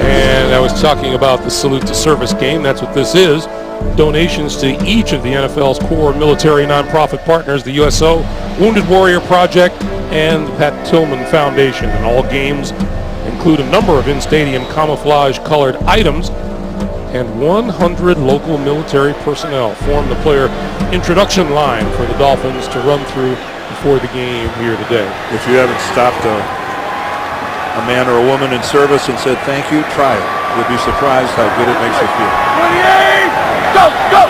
And I was talking about the Salute to Service game. That's what this is. Donations to each of the NFL's core military nonprofit partners, the USO, Wounded Warrior Project, and the Pat Tillman Foundation. And all games include a number of in-stadium camouflage-colored items, and 100 local military personnel form the player introduction line for the Dolphins to run through before the game here today. If you haven't stopped a man or a woman in service and said thank you, try it. You'll be surprised how good it makes you feel. 28! Go, go!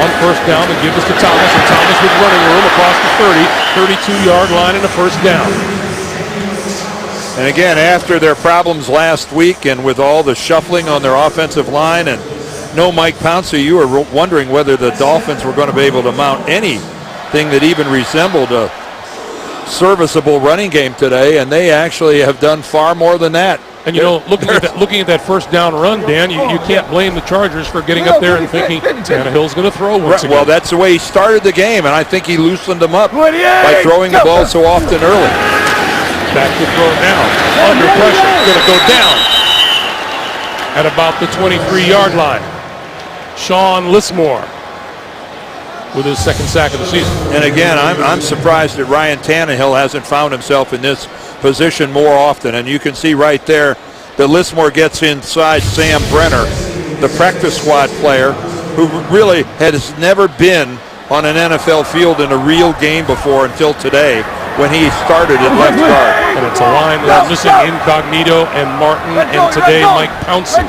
On first down, they give this to Thomas, and Thomas with running room across the 30, 32-yard line and a first down. And again, after their problems last week and with all the shuffling on their offensive line and no Mike Pouncey, you were wondering whether the Dolphins were going to be able to mount anything that even resembled a serviceable running game today, and they actually have done far more than that. And, you know, looking at that first down run, Dan, you can't blame the Chargers for getting up there and thinking Tannehill's going to throw once again. Well, that's the way he started the game, and I think he loosened them up by throwing the ball so often early. Back to throw now. Under pressure. Going to go down at about the 23-yard line. Sean Lismore with his second sack of the season. And again, I'm surprised that Ryan Tannehill hasn't found himself in this position more often. And you can see right there that Lismore gets inside Sam Brenner, the practice squad player, who really has never been on an NFL field in a real game before until today when he started at left guard. And it's a line that's missing Incognito and Martin, and today Mike Pouncey.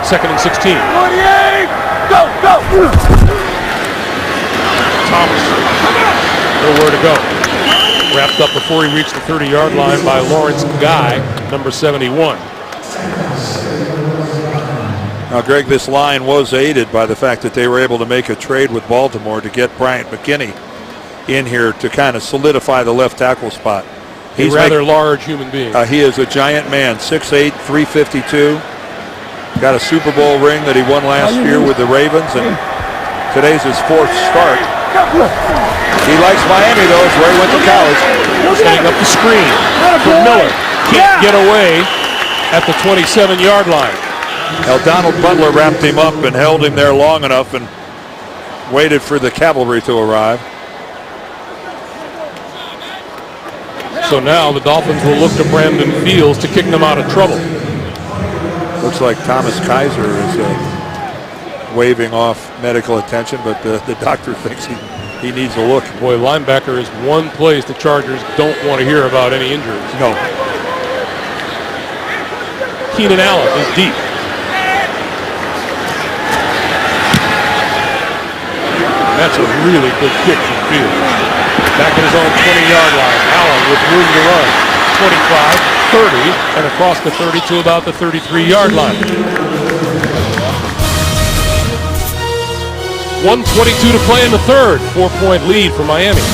Second and 16. 28! Go, go! Thomas, nowhere to go. Wrapped up before he reached the 30-yard line by Lawrence Guy, number 71. Now, Greg, this line was aided by the fact that they were able to make a trade with Baltimore to get Bryant McKinney in here to kind of solidify the left tackle spot. He's a rather large human being. He is a giant man, 6'8", 352. Got a Super Bowl ring that he won last year with the Ravens, and today's his fourth start. He likes Miami, though. It's where he went to college. Setting up the screen for Miller. Can't get away at the 27-yard line. Now, Donald Butler wrapped him up and held him there long enough and waited for the cavalry to arrive. So now the Dolphins will look to Brandon Fields to kick them out of trouble. Looks like Thomas Kaiser is waving off medical attention, but the doctor thinks he needs a look. Boy, linebacker is one place the Chargers don't want to hear about any injuries. No. Keenan Allen is deep. that's a really good kick from field. Back at his own 20-yard line. Allen with room to run. 25, 30, and across the 30 to about the 33-yard line. 1:22 to play in the third. 4-point lead for Miami.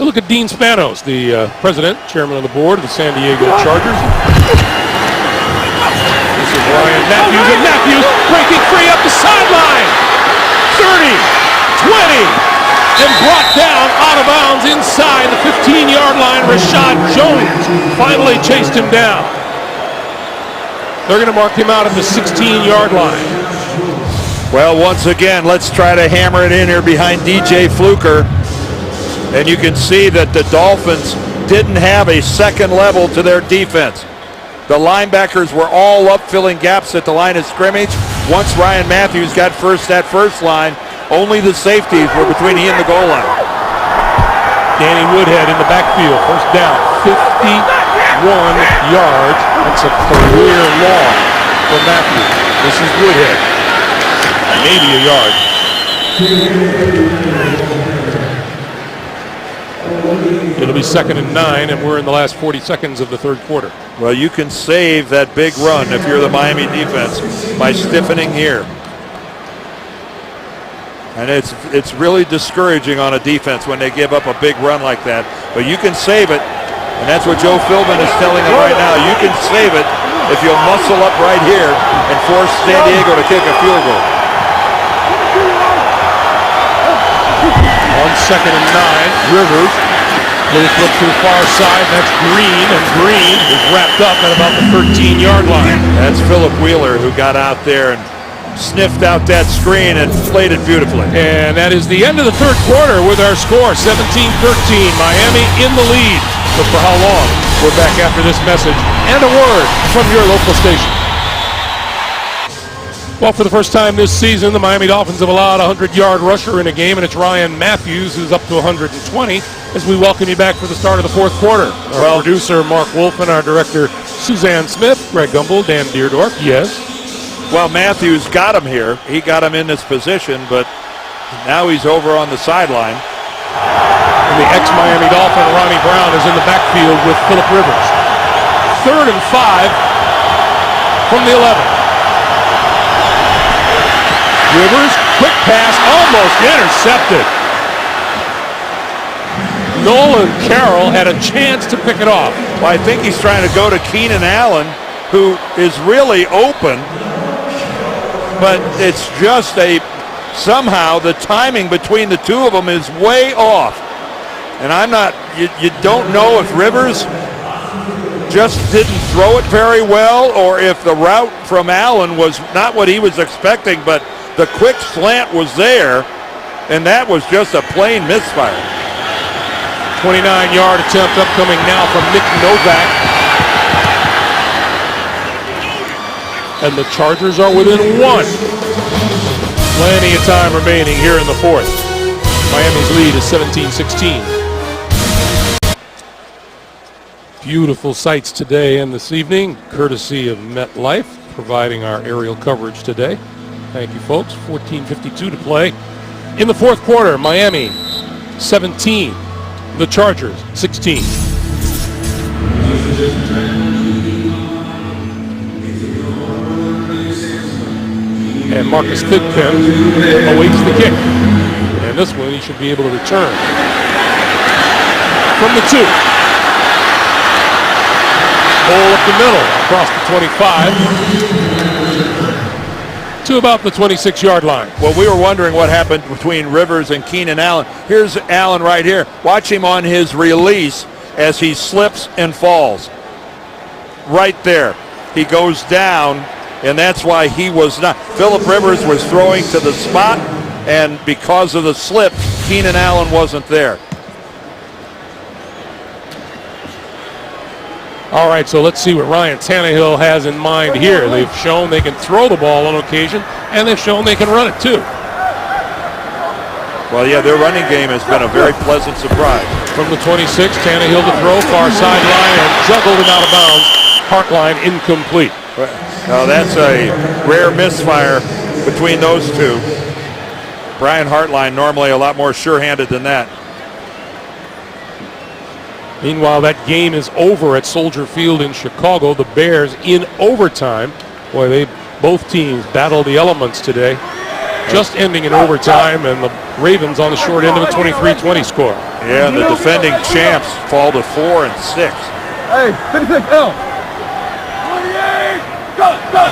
Look at Dean Spanos, the president, chairman of the board of the San Diego Chargers. This is Ryan Matthews, and Matthews breaking free up the sideline. 30, 20, and brought down out of bounds inside the 15-yard line. Rashad Jones finally chased him down. They're going to mark him out at the 16-yard line. Well, once again, let's try to hammer it in here behind DJ Fluker. And you can see that the Dolphins didn't have a second level to their defense. The linebackers were all up filling gaps at the line of scrimmage. Once Ryan Matthews got that first line, only the safeties were between he and the goal line. Danny Woodhead in the backfield, first down, 51 yards. That's a career long for Matthews. This is Woodhead. Maybe a yard. It'll be 2nd and 9, and we're in the last 40 seconds of the third quarter. Well, you can save that big run if you're the Miami defense by stiffening here. And it's really discouraging on a defense when they give up a big run like that. But you can save it, and that's what Joe Philbin is telling them right now. You can save it if you'll muscle up right here and force San Diego to kick a field goal. On 2nd and 9, Rivers. Little flip to the far side. That's Green, and Green is wrapped up at about the 13-yard line. That's Philip Wheeler who got out there and sniffed out that screen and played it beautifully. And that is the end of the third quarter with our score, 17-13. Miami in the lead. But for how long? We're back after this message and a word from your local station. Well, for the first time this season, the Miami Dolphins have allowed a 100-yard rusher in a game, and it's Ryan Matthews who's up to 120 as we welcome you back for the start of the fourth quarter. Our producer, Mark Wolf, and our director, Suzanne Smith, Greg Gumbel, Dan Deerdorf. Yes? Well, Matthews got him here. He got him in this position, but now he's over on the sideline. And the ex-Miami Dolphin, Ronnie Brown, is in the backfield with Philip Rivers. 3rd and 5 from the 11. Rivers, quick pass, almost intercepted. Nolan Carroll had a chance to pick it off. Well, I think he's trying to go to Keenan Allen, who is really open, but it's just somehow the timing between the two of them is way off. And you don't know if Rivers just didn't throw it very well or if the route from Allen was not what he was expecting, but the quick slant was there, and that was just a plain misfire. 29-yard attempt upcoming now from Nick Novak. And the Chargers are within 1. Plenty of time remaining here in the fourth. Miami's lead is 17-16. Beautiful sights today and this evening, courtesy of MetLife, providing our aerial coverage today. Thank you, folks. 14:52 to play. In the fourth quarter, Miami 17, the Chargers 16. And Marcus Thigpen awaits the kick. And this one he should be able to return. From the 2. Hole up the middle, across the 25. To about the 26-yard line. Well, we were wondering what happened between Rivers and Keenan Allen. Here's Allen right here. Watch him on his release as he slips and falls. Right there. He goes down, and that's why he was not. Philip Rivers was throwing to the spot, and because of the slip, Keenan Allen wasn't there. All right, so let's see what Ryan Tannehill has in mind here. They've shown they can throw the ball on occasion, and they've shown they can run it too. Well, yeah, their running game has been a very pleasant surprise. From the 26, Tannehill to throw, far sideline, and juggled and out of bounds. Hartline incomplete. Now that's a rare misfire between those two. Brian Hartline normally a lot more sure-handed than that. Meanwhile, that game is over at Soldier Field in Chicago. The Bears in overtime. Boy, both teams battle the elements today. Just ending in overtime, and the Ravens on the short end of a 23-20 score. Yeah, and the defending champs fall to 4 and 6. Hey, 56, L. 28, go, go.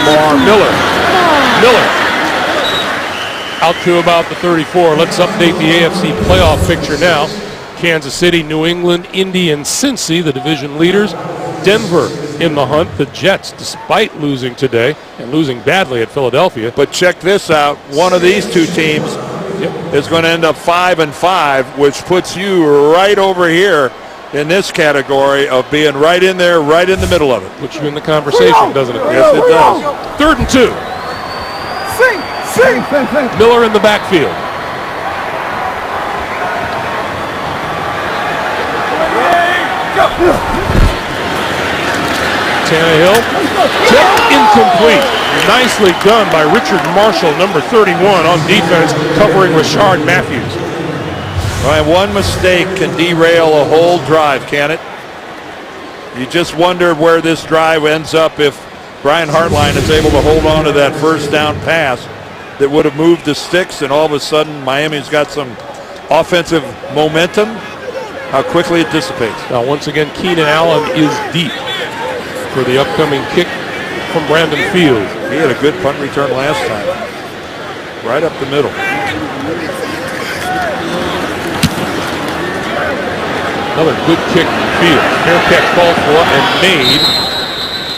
Lamar Miller. Out to about the 34. Let's update the AFC playoff picture now. Kansas City, New England, Indy, and Cincy, the division leaders. Denver in the hunt. The Jets, despite losing today and losing badly at Philadelphia. But check this out. One of these two teams is going to end up 5-5, which puts you right over here in this category of being right in there, right in the middle of it. Puts you in the conversation, doesn't it? Yes, it does. 3rd and 2. Sing. Miller in the backfield. Tannehill, tipped incomplete. Nicely done by Richard Marshall, number 31, on defense, covering Rashard Matthews. Right, one mistake can derail a whole drive, can it? You just wonder where this drive ends up if Brian Hartline is able to hold on to that first down pass that would have moved the sticks, and all of a sudden Miami's got some offensive momentum. How quickly it dissipates. Now, once again, Keenan Allen is deep for the upcoming kick from Brandon Field. He had a good punt return last time. Right up the middle. Another good kick from Field. Fair catch called for and made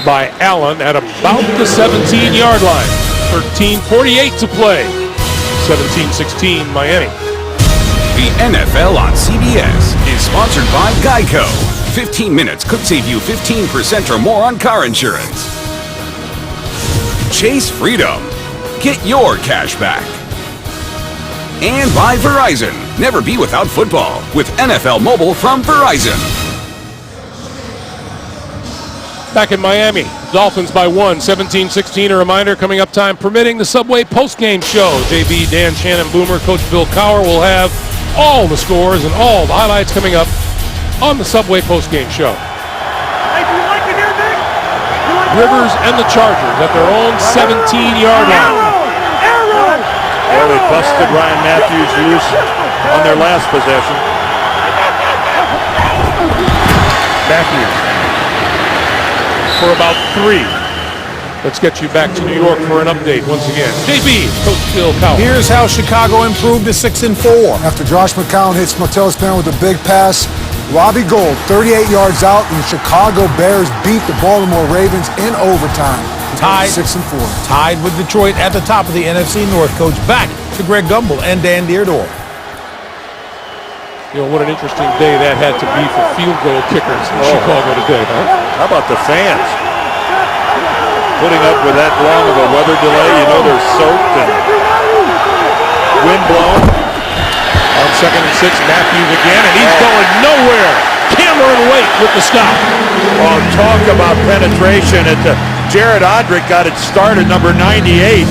by Allen at about the 17-yard line. 13:48 to play. 17-16 Miami. The NFL on CBS is sponsored by Geico. 15 minutes could save you 15% or more on car insurance. Chase freedom. Get your cash back. And by Verizon. Never be without football with NFL Mobile from Verizon. Back in Miami, Dolphins by 1, 17-16. A reminder, coming up time permitting, the Subway postgame show. JB, Dan, Shannon, Boomer, Coach Bill Cowher will have all the scores and all the highlights coming up on the Subway postgame show. Rivers and the Chargers at their own 17-yard line. Well, they busted Ryan Matthews loose on their last possession. Matthews for about 3. Let's get you back to New York for an update once again. JB, Coach Bill Cowher. Here's how Chicago improved to 6-4. After Josh McCown hits Martellus Bennett with a big pass, Robbie Gould, 38 yards out, and the Chicago Bears beat the Baltimore Ravens in overtime. Tied 6-4. Tied with Detroit at the top of the NFC North. Coach, back to Greg Gumbel and Dan Deardorff. You know, what an interesting day that had to be for field goal kickers in Chicago today, huh? How about the fans? Putting up with that long of a weather delay, you know they're soaked and wind blown. On 2nd and 6, Matthews again, and he's going nowhere. Cameron Wake with the stop. Oh, talk about penetration. Jared Odrick got it started, number 98.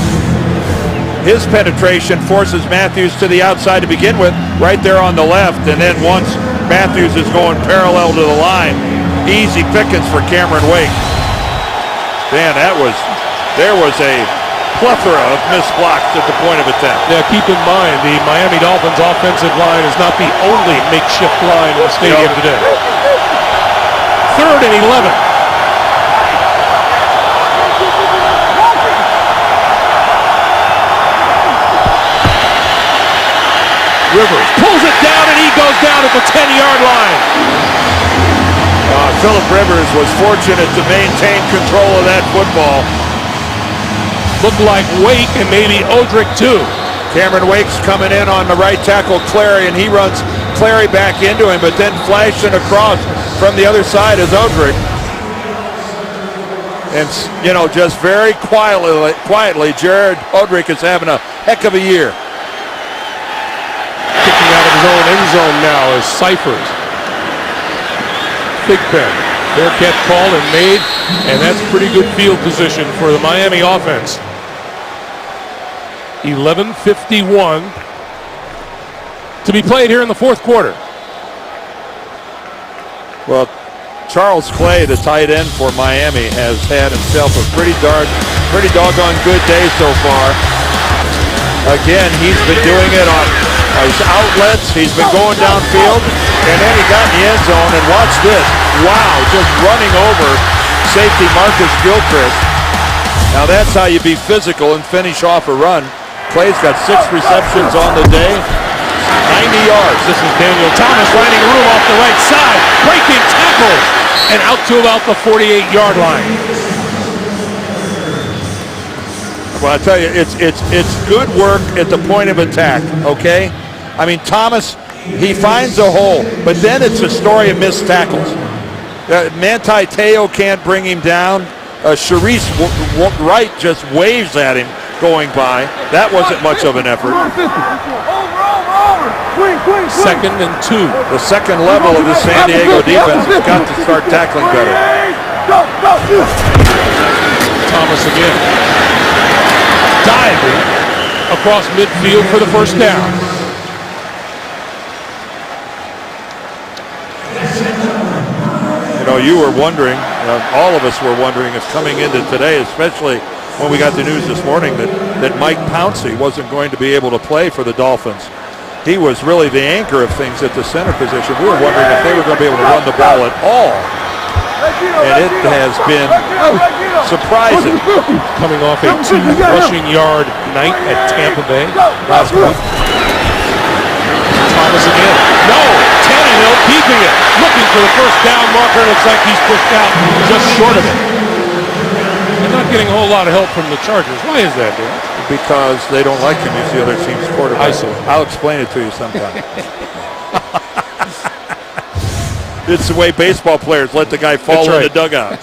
His penetration forces Matthews to the outside to begin with, right there on the left. And then once Matthews is going parallel to the line, easy pickings for Cameron Wake. Man, there was a plethora of missed blocks at the point of attack. Now keep in mind, the Miami Dolphins offensive line is not the only makeshift line in the stadium today. 3rd and 11. Rivers pulls it down, and he goes down at the 10-yard line. Phillip Rivers was fortunate to maintain control of that football. Looked like Wake and maybe Odrick too. Cameron Wake's coming in on the right tackle, Clary, and he runs Clary back into him, but then flashing across from the other side is Odrick. And, you know, just very quietly, Jared Odrick is having a heck of a year. Kicking out of his own end zone now is Cyphers. Big pen. Fair catch called and made, and that's pretty good field position for the Miami offense. 11:51 to be played here in the fourth quarter. Well, Charles Clay, the tight end for Miami, has had himself a pretty doggone good day so far. Again, he's been doing it on his outlets. He's been going downfield, and then he got in the end zone. And watch this. Wow, just running over safety Marcus Gilchrist. Now that's how you be physical and finish off a run. Clay's got 6 receptions on the day, 90 yards. This is Daniel Thomas finding room off the right side, breaking tackles, and out to about the 48-yard line. Well, I tell you, it's good work at the point of attack, okay? I mean, Thomas, he finds a hole, but then it's a story of missed tackles. Manti Te'o can't bring him down. Sharice Wright just waves at him going by. That wasn't much of an effort. Second and 2. The second level of the San Diego defense has got to start tackling better. Thomas again. Diving across midfield for the first down. You know, you were wondering, all of us were wondering if coming into today, especially when we got the news this morning that Mike Pouncey wasn't going to be able to play for the Dolphins. He was really the anchor of things at the center position. We were wondering if they were going to be able to run the ball at all. And it has been surprising. Coming off a 2 rushing yard night at Tampa Bay last week. Thomas again. No! Tannehill keeping it. Looking for the first down marker. Looks like he's pushed out just short of it. They're not getting a whole lot of help from the Chargers. Why is that, Dan? Because they don't like him as the other team's quarterback. I see. I'll explain it to you sometime. It's the way baseball players let the guy fall in the dugout.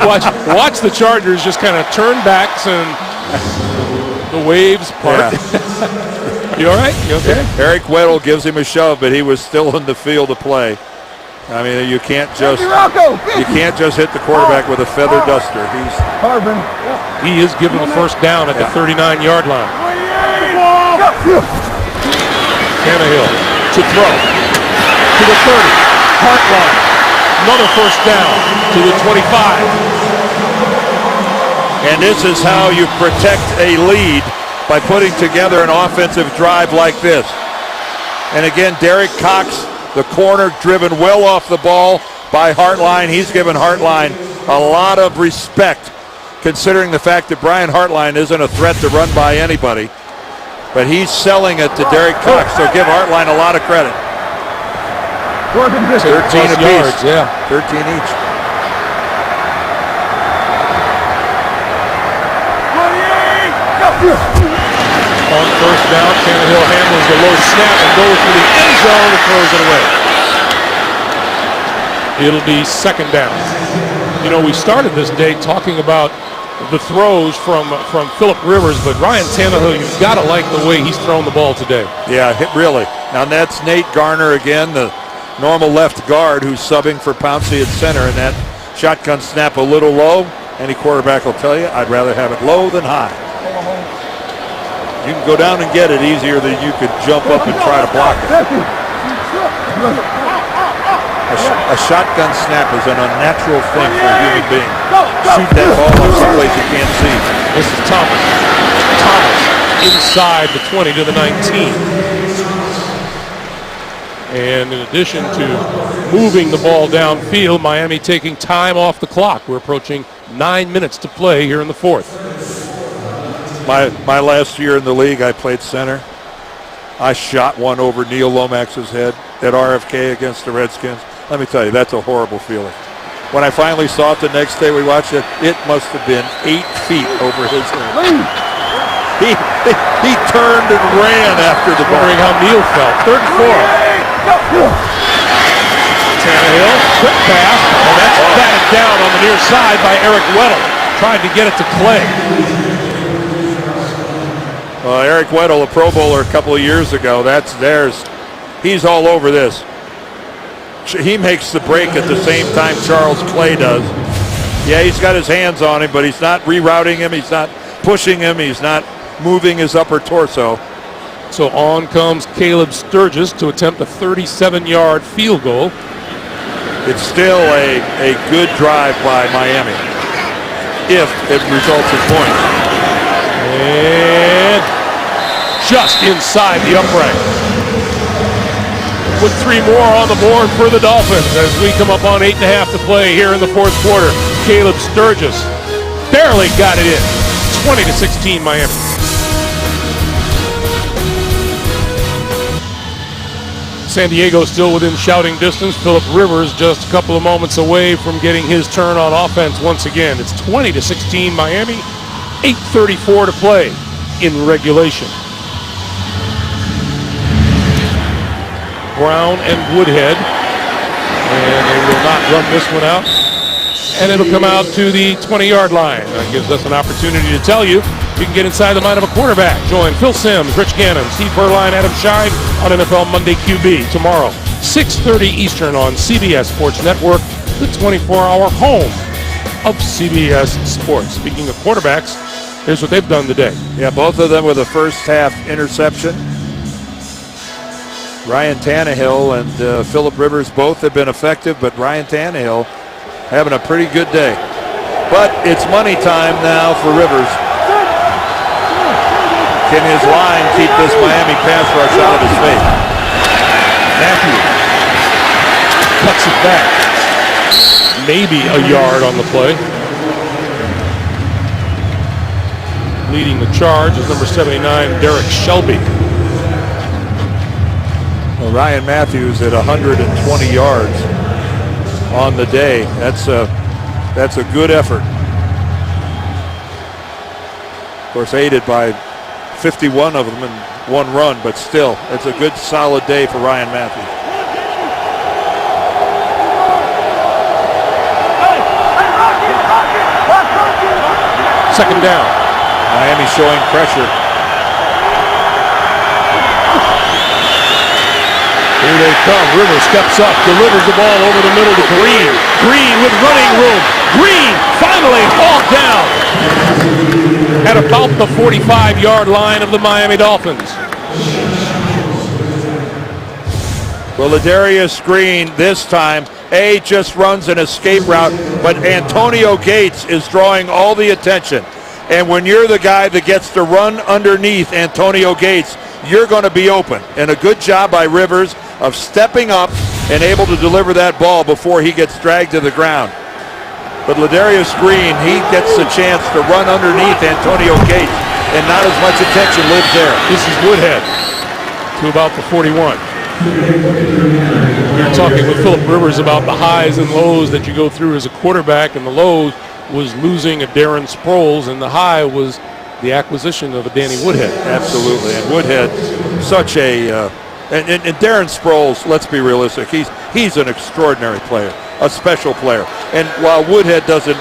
watch the Chargers just kind of turn backs and the waves part. Yeah. You all right? You okay? Eric Weddle gives him a shove, but he was still in the field of play. I mean, you can't just hit the quarterback with a feather duster. He is given a first down at the 39-yard line. Tannehill to throw to the 30. Hartline, another first down to the 25. And this is how you protect a lead, by putting together an offensive drive like this. And again, Derek Cox, the corner, driven well off the ball by Hartline. He's given Hartline a lot of respect, considering the fact that Brian Hartline isn't a threat to run by anybody. But he's selling it to Derek Cox, so give Hartline a lot of credit. 13 apiece. Yards, yeah. 13 each. On first down, Tannehill handles the low snap and goes for the end zone and throws it away. It'll be second down. You know, we started this day talking about the throws from Phillip Rivers, but Ryan Tannehill, you've got to like the way he's thrown the ball today. Yeah, really. Now that's Nate Garner again, the normal left guard who's subbing for Pouncey at center, and that shotgun snap a little low. Any quarterback will tell you, I'd rather have it low than high. You can go down and get it easier than you could jump up and try to block it. A shotgun snap is an unnatural thing for a human being. Shoot that ball on someplace you can't see. This is Thomas. Thomas inside the 20 to the 19. And in addition to moving the ball downfield, Miami taking time off the clock. We're approaching 9 minutes to play here in the fourth. My last year in the league, I played center. I shot one over Neil Lomax's head at RFK against the Redskins. Let me tell you, that's a horrible feeling. When I finally saw it the next day we watched it, it must have been 8 feet over his head. He turned and ran after the ball. Wondering how Neil felt. Third and 4. Tannehill, quick pass, and that's batted down on the near side by Eric Weddle. Tried to get it to Clay. Eric Weddle, a Pro Bowler a couple of years ago, that's theirs. He's all over this. He makes the break at the same time Charles Clay does. Yeah, he's got his hands on him, but he's not rerouting him. He's not pushing him. He's not moving his upper torso. So on comes Caleb Sturgis to attempt a 37-yard field goal. It's still a good drive by Miami, if it results in points. And just inside the upright. With 3 more on the board for the Dolphins as we come up on 8.5 to play here in the fourth quarter. Caleb Sturgis barely got it in. 20-16 Miami. San Diego still within shouting distance. Phillip Rivers just a couple of moments away from getting his turn on offense once again. It's 20-16 Miami. 8:34 to play in regulation. Brown and Woodhead. And they will not run this one out. And it'll come out to the 20-yard line. That gives us an opportunity to tell you can get inside the mind of a quarterback. Join Phil Simms, Rich Gannon, Steve Berline, Adam Scheib on NFL Monday QB tomorrow, 6:30 Eastern on CBS Sports Network, the 24-hour home of CBS Sports. Speaking of quarterbacks, here's what they've done today. Yeah, both of them with a first half interception. Ryan Tannehill and Phillip Rivers both have been effective, but Ryan Tannehill having a pretty good day. But it's money time now for Rivers. Can his line keep this Miami pass rush out of his face? Matthew cuts it back. Maybe a yard on the play. Leading the charge is number 79, Derek Shelby. Well, Ryan Matthews at 120 yards on the day. That's a good effort. Of course, aided by 51 of them in one run, but still, it's a good, solid day for Ryan Matthews. Second down. Miami showing pressure. Here they come. Rivers steps up, delivers the ball over the middle to Green. Green with running room. Green finally hauled down at about the 45-yard line of the Miami Dolphins. Well, Ladarius Green this time, just runs an escape route, but Antonio Gates is drawing all the attention. And when you're the guy that gets to run underneath Antonio Gates, you're going to be open. And a good job by Rivers of stepping up and able to deliver that ball before he gets dragged to the ground. But Ladarius Green, he gets a chance to run underneath Antonio Gates, and not as much attention lives there. This is Woodhead to about the 41. We were talking with Phillip Rivers about the highs and lows that you go through as a quarterback, and the low was losing a Darren Sproles, and the high was the acquisition of a Danny Woodhead. Absolutely, and Woodhead, such a and Darren Sproles, let's be realistic, he's an extraordinary player, a special player. And while Woodhead doesn't,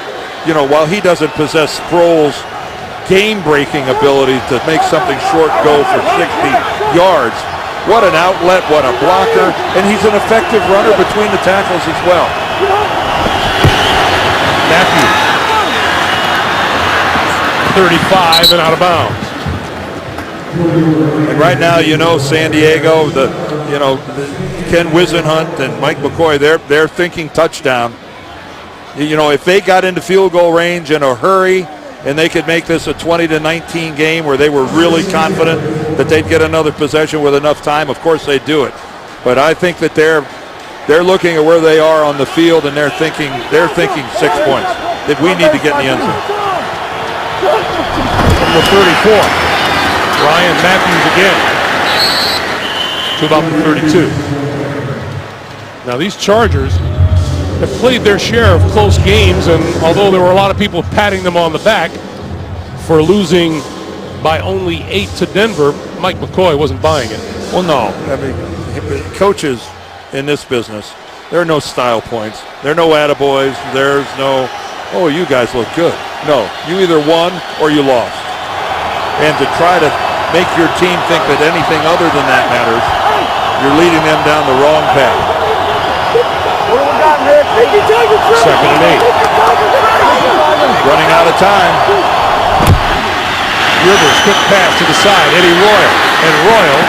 while he doesn't possess Sproles' game-breaking ability to make something short go for 60 yards, what an outlet, what a blocker, and he's an effective runner between the tackles as well. Matthew, 35 and out of bounds. And right now, San Diego, Ken Wisenhunt and Mike McCoy, they're thinking touchdown. If they got into field goal range in a hurry and they could make this a 20-19 game where they were really confident that they'd get another possession with enough time, of course they'd do it. But I think that they're looking at where they are on the field, and they're thinking 6 points that we need to get in the end zone. Number 34. Ryan Matthews again to about the 32. Now these Chargers have played their share of close games, and although there were a lot of people patting them on the back for losing by only 8 to Denver, Mike McCoy wasn't buying it. Well, no. I mean, coaches in this business, there are no style points. There are no attaboys. There's no, oh, you guys look good. No, you either won or you lost. And to try to make your team think that anything other than that matters, you're leading them down the wrong path. Second and 8. Running out of time. Rivers, quick pass to the side. Eddie Royal. And Royal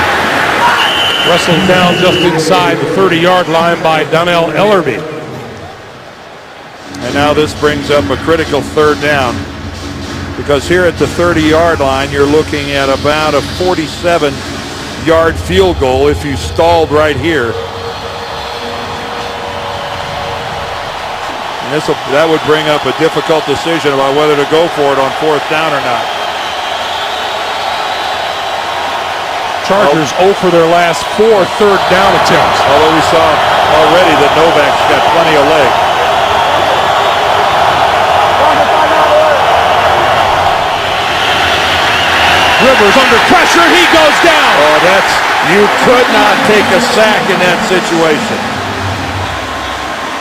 wrestled down just inside the 30-yard line by Donnell Ellerby. And now this brings up a critical third down, because here at the 30-yard line, you're looking at about a 47-yard field goal if you stalled right here. And that would bring up a difficult decision about whether to go for it on fourth down or not. Chargers 0 for their last 4 third down attempts. Although we saw already that Novak's got plenty of leg. Rivers under pressure, he goes down. Oh, you could not take a sack in that situation.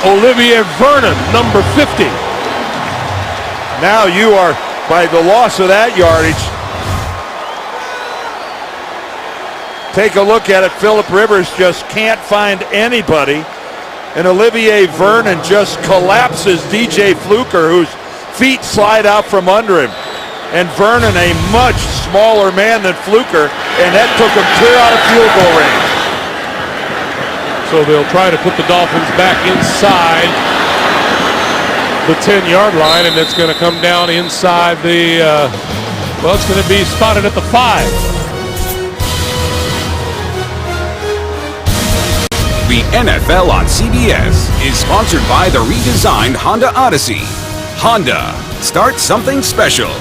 Olivier Vernon, number 50. Now you are, by the loss of that yardage, take a look at it. Phillip Rivers just can't find anybody, and Olivier Vernon just collapses DJ Fluker, whose feet slide out from under him. And Vernon, a much smaller man than Fluker, and that took him clear out of field goal range. So they'll try to put the Dolphins back inside the 10-yard line, and it's going to come down inside the, it's going to be spotted at the 5. The NFL on CBS is sponsored by the redesigned Honda Odyssey. Honda, start something special.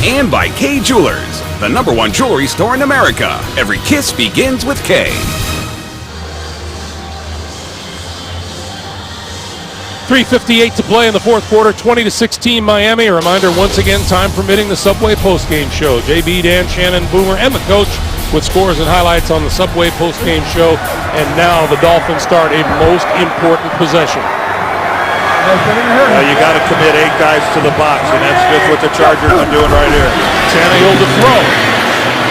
And by K Jewelers, the #1 jewelry store in America. Every kiss begins with K. 3:58 to play in the fourth quarter, 20-16 Miami. A reminder, once again, time permitting, the Subway postgame show. JB, Dan, Shannon, Boomer, and the coach with scores and highlights on the Subway postgame show. And now the Dolphins start a most important possession. You got to commit 8 guys to the box, and that's just what the Chargers are doing right here. Tannehill to throw.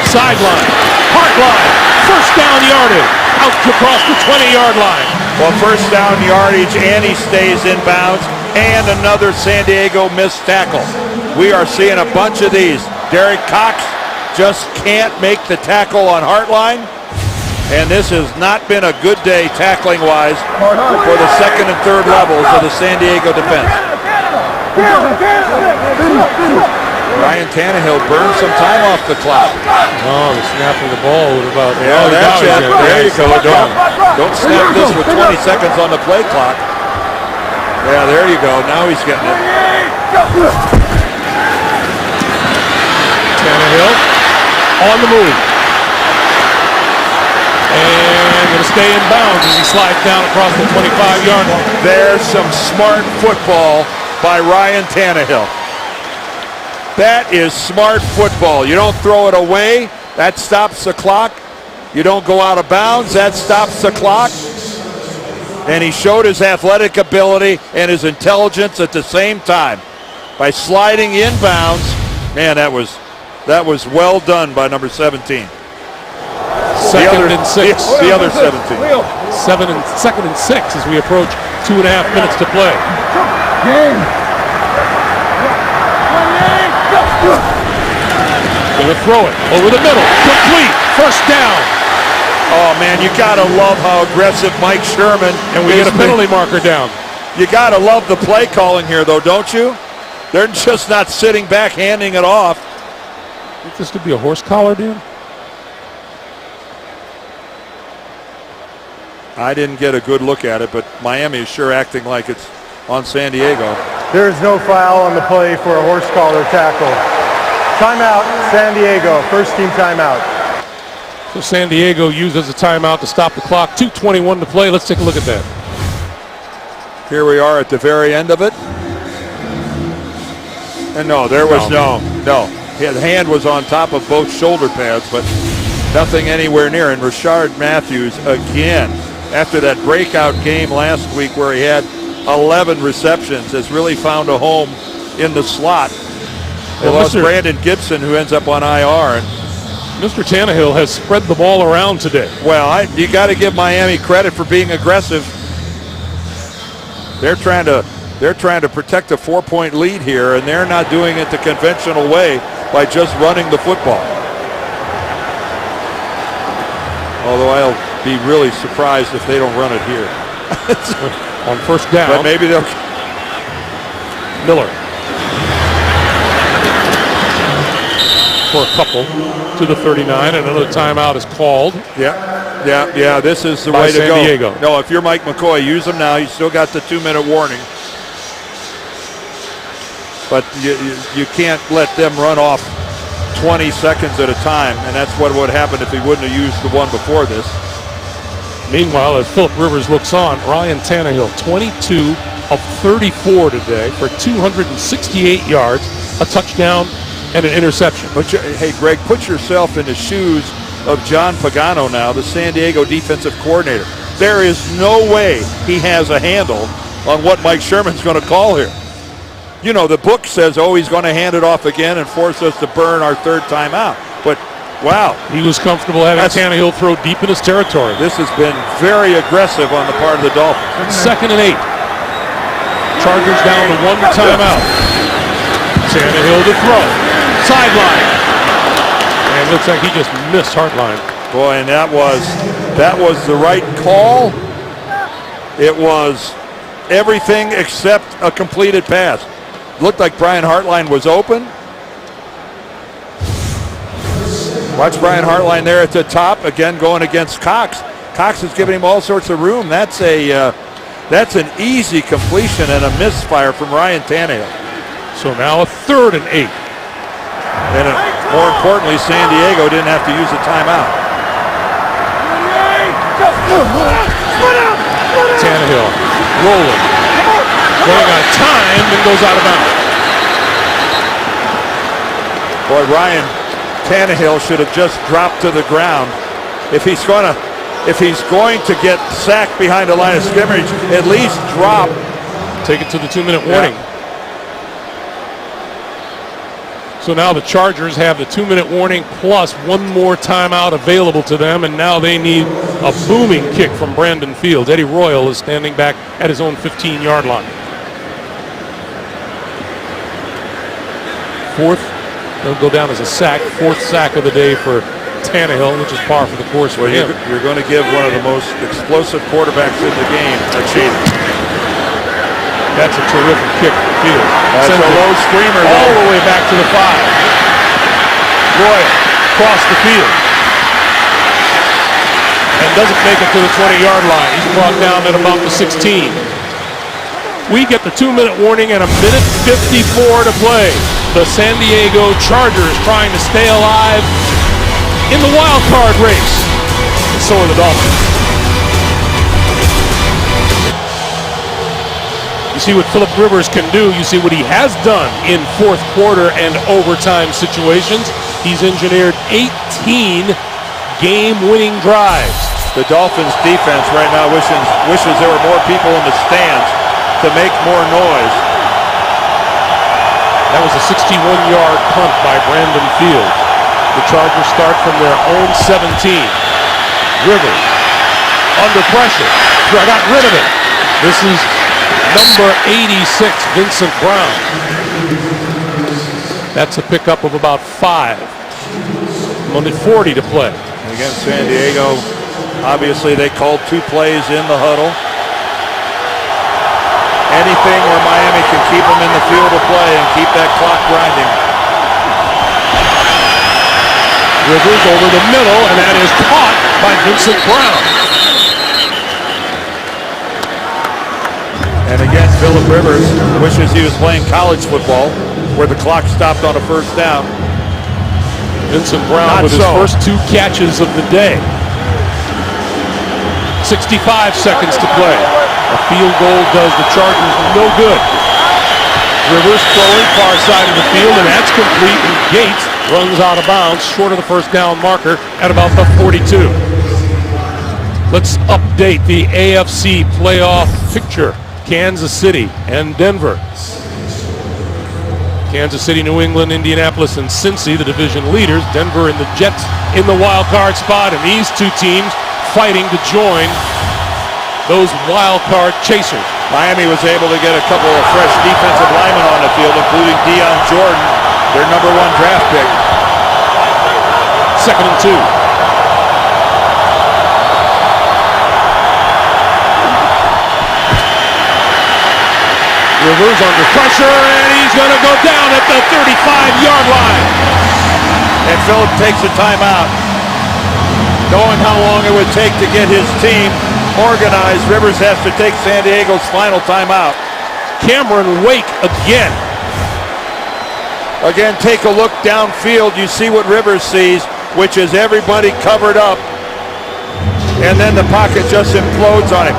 Sideline. Hardline. First down yardage. Out across the 20-yard line. Well, first down yardage, and he stays in bounds, and another San Diego missed tackle. We are seeing a bunch of these. Derek Cox just can't make the tackle on Hartline. And this has not been a good day tackling-wise for the second and third levels of the San Diego defense. Ryan Tannehill burned some time off the clock. Oh, the snap of the ball with about... Yeah, that's it. There you go. Don't snap this with 20 seconds on the play clock. Yeah, there you go. Now he's getting it. Tannehill on the move. And going to stay in bounds as he slides down across the 25-yard line. There's some smart football by Ryan Tannehill. That is smart football. You don't throw it away. That stops the clock. You don't go out of bounds. That stops the clock. And he showed his athletic ability and his intelligence at the same time by sliding in bounds. Man, that was well done by number 17. Second and 6. The other 17. Second and 6 as we approach 2.5 minutes to play. Going to throw it over the middle. Complete. First down. Oh, man, you got to love how aggressive Mike Sherman. And we get a penalty marker down. You got to love the play calling here, though, don't you? They're just not sitting back handing it off. I think this could be a horse collar, Dan. I didn't get a good look at it, but Miami is sure acting like it's on San Diego. There is no foul on the play for a horse collar tackle. Timeout, San Diego. First team timeout. So San Diego uses a timeout to stop the clock. 2:21 to play. Let's take a look at that. Here we are at the very end of it. And no, there was no. His hand was on top of both shoulder pads, but nothing anywhere near. And Rashard Matthews again, after that breakout game last week where he had 11 receptions, has really found a home in the slot. They lost Brandon Gibson, who ends up on IR. And Mr. Tannehill has spread the ball around today. well, you got to give Miami credit for being aggressive. They're trying to protect a 4-point lead here, and they're not doing it the conventional way. by just running the football. Although I'll be really surprised if they don't run it here. On first down. But maybe they'll. Miller. For a couple to the 39. Another timeout is called. Yeah. This is the by way to San go. Diego. No, if you're Mike McCoy, use them now. You still got the 2-minute warning. But you can't let them run off 20 seconds at a time, and that's what would happen if he wouldn't have used the one before this. Meanwhile, as Phillip Rivers looks on, Ryan Tannehill, 22 of 34 today for 268 yards, a touchdown, and an interception. But hey, Greg, put yourself in the shoes of John Pagano now, the San Diego defensive coordinator. There is no way he has a handle on what Mike Sherman's going to call here. You know, the book says, he's going to hand it off again and force us to burn our third timeout. But, wow. He was comfortable having Tannehill throw deep in his territory. This has been very aggressive on the part of the Dolphins. 2nd and 8. Chargers down to 1 timeout. Tannehill to throw. Sideline. And it looks like he just missed Hartline. Boy, and that was the right call. It was everything except a completed pass. Looked like Brian Hartline was open. Watch Brian Hartline there at the top, again going against Cox. Cox is giving him all sorts of room. That's an easy completion and a misfire from Ryan Tannehill. So now a 3rd and 8. And more importantly, San Diego didn't have to use a timeout. Tannehill rolling. Going on time and goes out of bounds. Boy, Ryan Tannehill should have just dropped to the ground. If he's going to get sacked behind the line of scrimmage, at least drop. Take it to the 2-minute warning. So now the Chargers have the 2-minute warning plus one more timeout available to them, and now they need a booming kick from Brandon Fields. Eddie Royal is standing back at his own 15-yard line. 4th, it'll go down as a sack. 4th sack of the day for Tannehill, which is par for the course for him. You're going to give one of the most explosive quarterbacks in the game a chance. That's a terrific kick for Fields. That's a low screamer, all the way back to the 5. Royal across the field. And doesn't make it to the 20-yard line. He's brought down at about the 16. We get the 2-minute warning and a minute 54 to play. The San Diego Chargers trying to stay alive in the wild card race. And so are the Dolphins. You see what Phillip Rivers can do. You see what he has done in fourth quarter and overtime situations. He's engineered 18 game-winning drives. The Dolphins defense right now wishes there were more people in the stands to make more noise. That was a 61-yard punt by Brandon Fields. The Chargers start from their own 17. Rivers under pressure. Got rid of it. This is number 86, Vincent Brown. That's a pickup of about 5. Only 40 to play. And again, San Diego, obviously they called 2 plays in the huddle. Anything where Miami can keep them in the field of play and keep that clock grinding. Rivers over the middle, and that is caught by Vincent Brown. And again, Phillip Rivers wishes he was playing college football where the clock stopped on a first down. Vincent Brown with his first 2 catches of the day. 65 seconds to play. A field goal does the Chargers no good. Rivers throwing far side of the field, and that's complete. And Gates runs out of bounds, short of the first down marker at about the 42. Let's update the AFC playoff picture. Kansas City and Denver. Kansas City, New England, Indianapolis, and Cincy, the division leaders. Denver and the Jets in the wild card spot, and these 2 teams fighting to join those wild card chasers. Miami was able to get a couple of fresh defensive linemen on the field, including Deion Jordan Their number 1 draft pick. 2nd and 2. Rivers under pressure, and he's going to go down at the 35-yard line. And Phillip takes a timeout. Knowing how long it would take to get his team organized, Rivers has to take San Diego's final timeout. Cameron Wake again. Again, take a look downfield. You see what Rivers sees, which is everybody covered up. And then the pocket just implodes on him.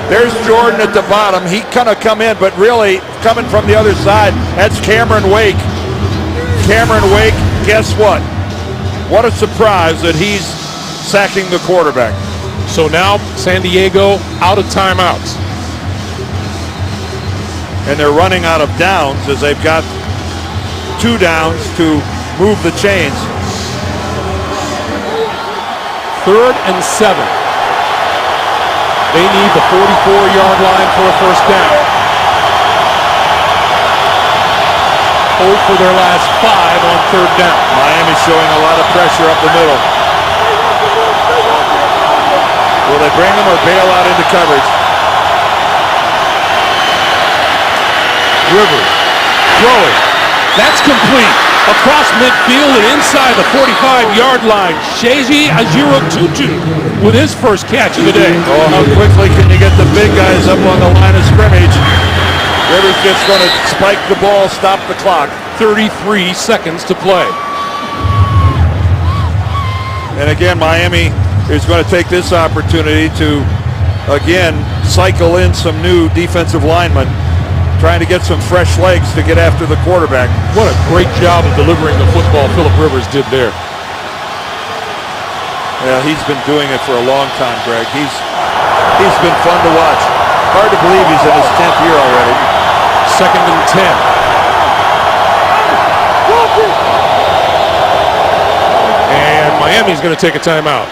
There's Jordan at the bottom. He kind of come in, but really coming from the other side, that's Cameron Wake. Cameron Wake, guess what? What a surprise that he's sacking the quarterback. So now San Diego out of timeouts. And they're running out of downs as they've got 2 downs to move the chains. 3rd and 7. They need the 44-yard line for a first down. 0 for their last 5 on 3rd down. Miami's showing a lot of pressure up the middle. Will they bring them or bail out into coverage? Rivers throwing. That's complete. Across midfield and inside the 45-yard line. Sheji Ajiro-Tutu with his first catch of the day. Oh, how quickly can you get the big guys up on the line of scrimmage? Rivers just going to spike the ball, stop the clock. 33 seconds to play. And again, Miami is going to take this opportunity to, again, cycle in some new defensive linemen, trying to get some fresh legs to get after the quarterback. What a great job of delivering the football Phillip Rivers did there. Yeah, he's been doing it for a long time, Greg. He's been fun to watch. Hard to believe he's in his 10th year already. 2nd and 10. And Miami's going to take a timeout.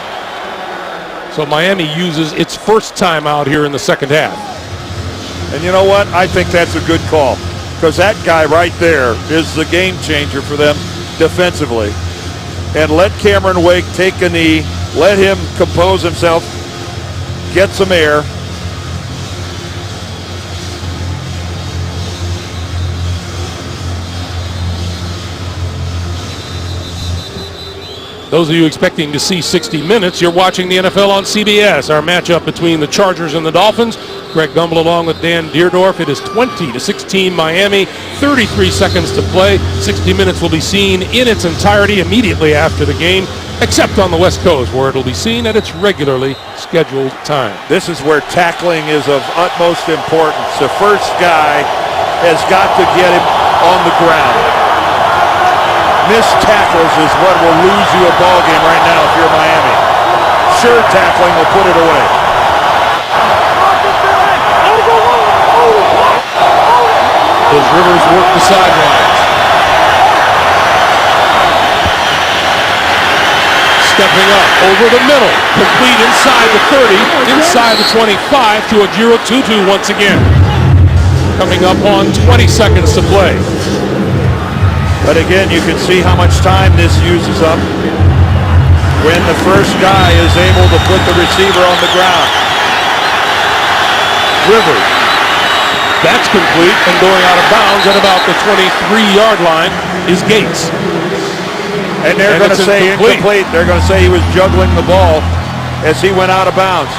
So Miami uses its first timeout here in the second half. And you know what? I think that's a good call, because that guy right there is the game changer for them defensively. And let Cameron Wake take a knee, let him compose himself, get some air. Those of you expecting to see 60 minutes, you're watching the NFL on CBS. Our matchup between the Chargers and the Dolphins. Greg Gumbel along with Dan Deerdorf. It is 20-16 Miami, 33 seconds to play. 60 minutes will be seen in its entirety immediately after the game, except on the West Coast, where it'll be seen at its regularly scheduled time. This is where tackling is of utmost importance. The first guy has got to get him on the ground. Missed tackles is what will lose you a ball game right now if you're Miami. Sure tackling will put it away. Does Rivers work the sidelines? Stepping up over the middle, complete inside the 30, inside the 25 to Ajiro-Tutu once again. Coming up on 20 seconds to play. But again, you can see how much time this uses up when the first guy is able to put the receiver on the ground. Rivers. That's complete and going out of bounds at about the 23-yard line is Gates. And they're going to say incomplete. They're going to say he was juggling the ball as he went out of bounds.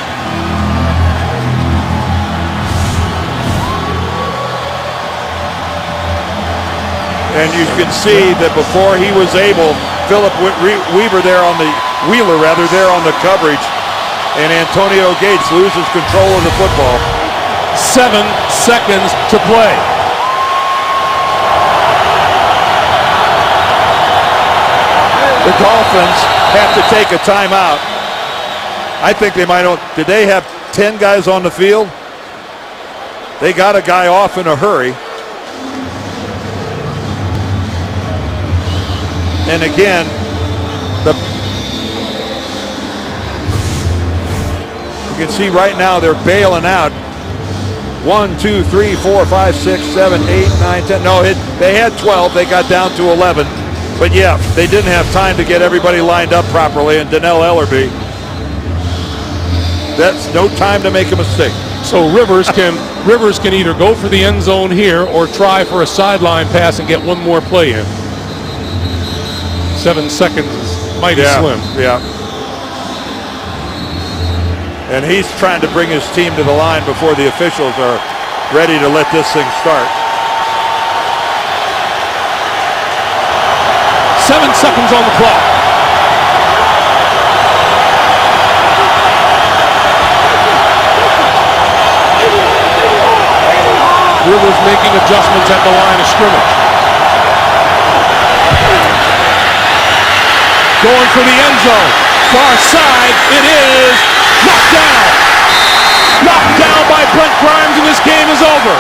And you can see that before he was able, Phillip Weaver there on the, Wheeler rather, there on the coverage. And Antonio Gates loses control of the football. 7 seconds to play. The Dolphins have to take a timeout. I think they might have, did they have 10 guys on the field? They got a guy off in a hurry. And again, you can see right now they're bailing out. 1, 2, 3, 4, 5, 6, 7, 8, 9, 10. No, they had 12. They got down to 11. But yeah, they didn't have time to get everybody lined up properly. And Donnell Ellerby, that's no time to make a mistake. So Rivers can either go for the end zone here or try for a sideline pass and get one more play in. 7 seconds is mighty slim. Yeah. And he's trying to bring his team to the line before the officials are ready to let this thing start. 7 seconds on the clock. Rivers making adjustments at the line of scrimmage. Going for the end zone. Far side, it is knocked down. Knocked down by Brent Grimes, and this game is over.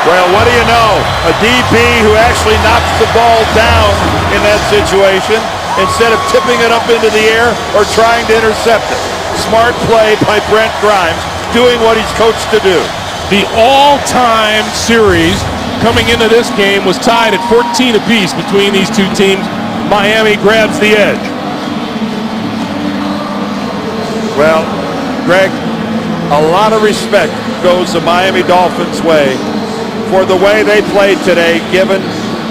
Well, what do you know? A DB who actually knocks the ball down in that situation instead of tipping it up into the air or trying to intercept it. Smart play by Brent Grimes, doing what he's coached to do. The all-time series coming into this game was tied at 14 apiece between these two teams. Miami grabs the edge. Well, Greg, a lot of respect goes the Miami Dolphins' way for the way they played today, given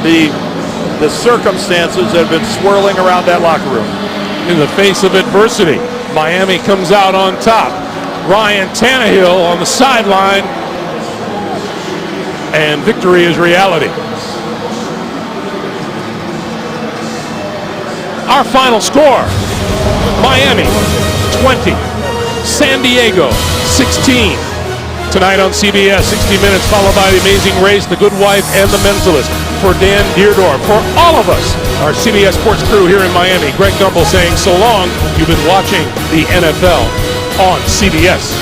the circumstances that have been swirling around that locker room. In the face of adversity, Miami comes out on top. Ryan Tannehill on the sideline, and victory is reality. Our final score, Miami 20, San Diego 16. Tonight on CBS, 60 Minutes, followed by The Amazing Race, The Good Wife, and The Mentalist. For Dan Deerdorf, for all of us, our CBS Sports crew here in Miami, Greg Gumbel saying so long. You've been watching the NFL on CBS.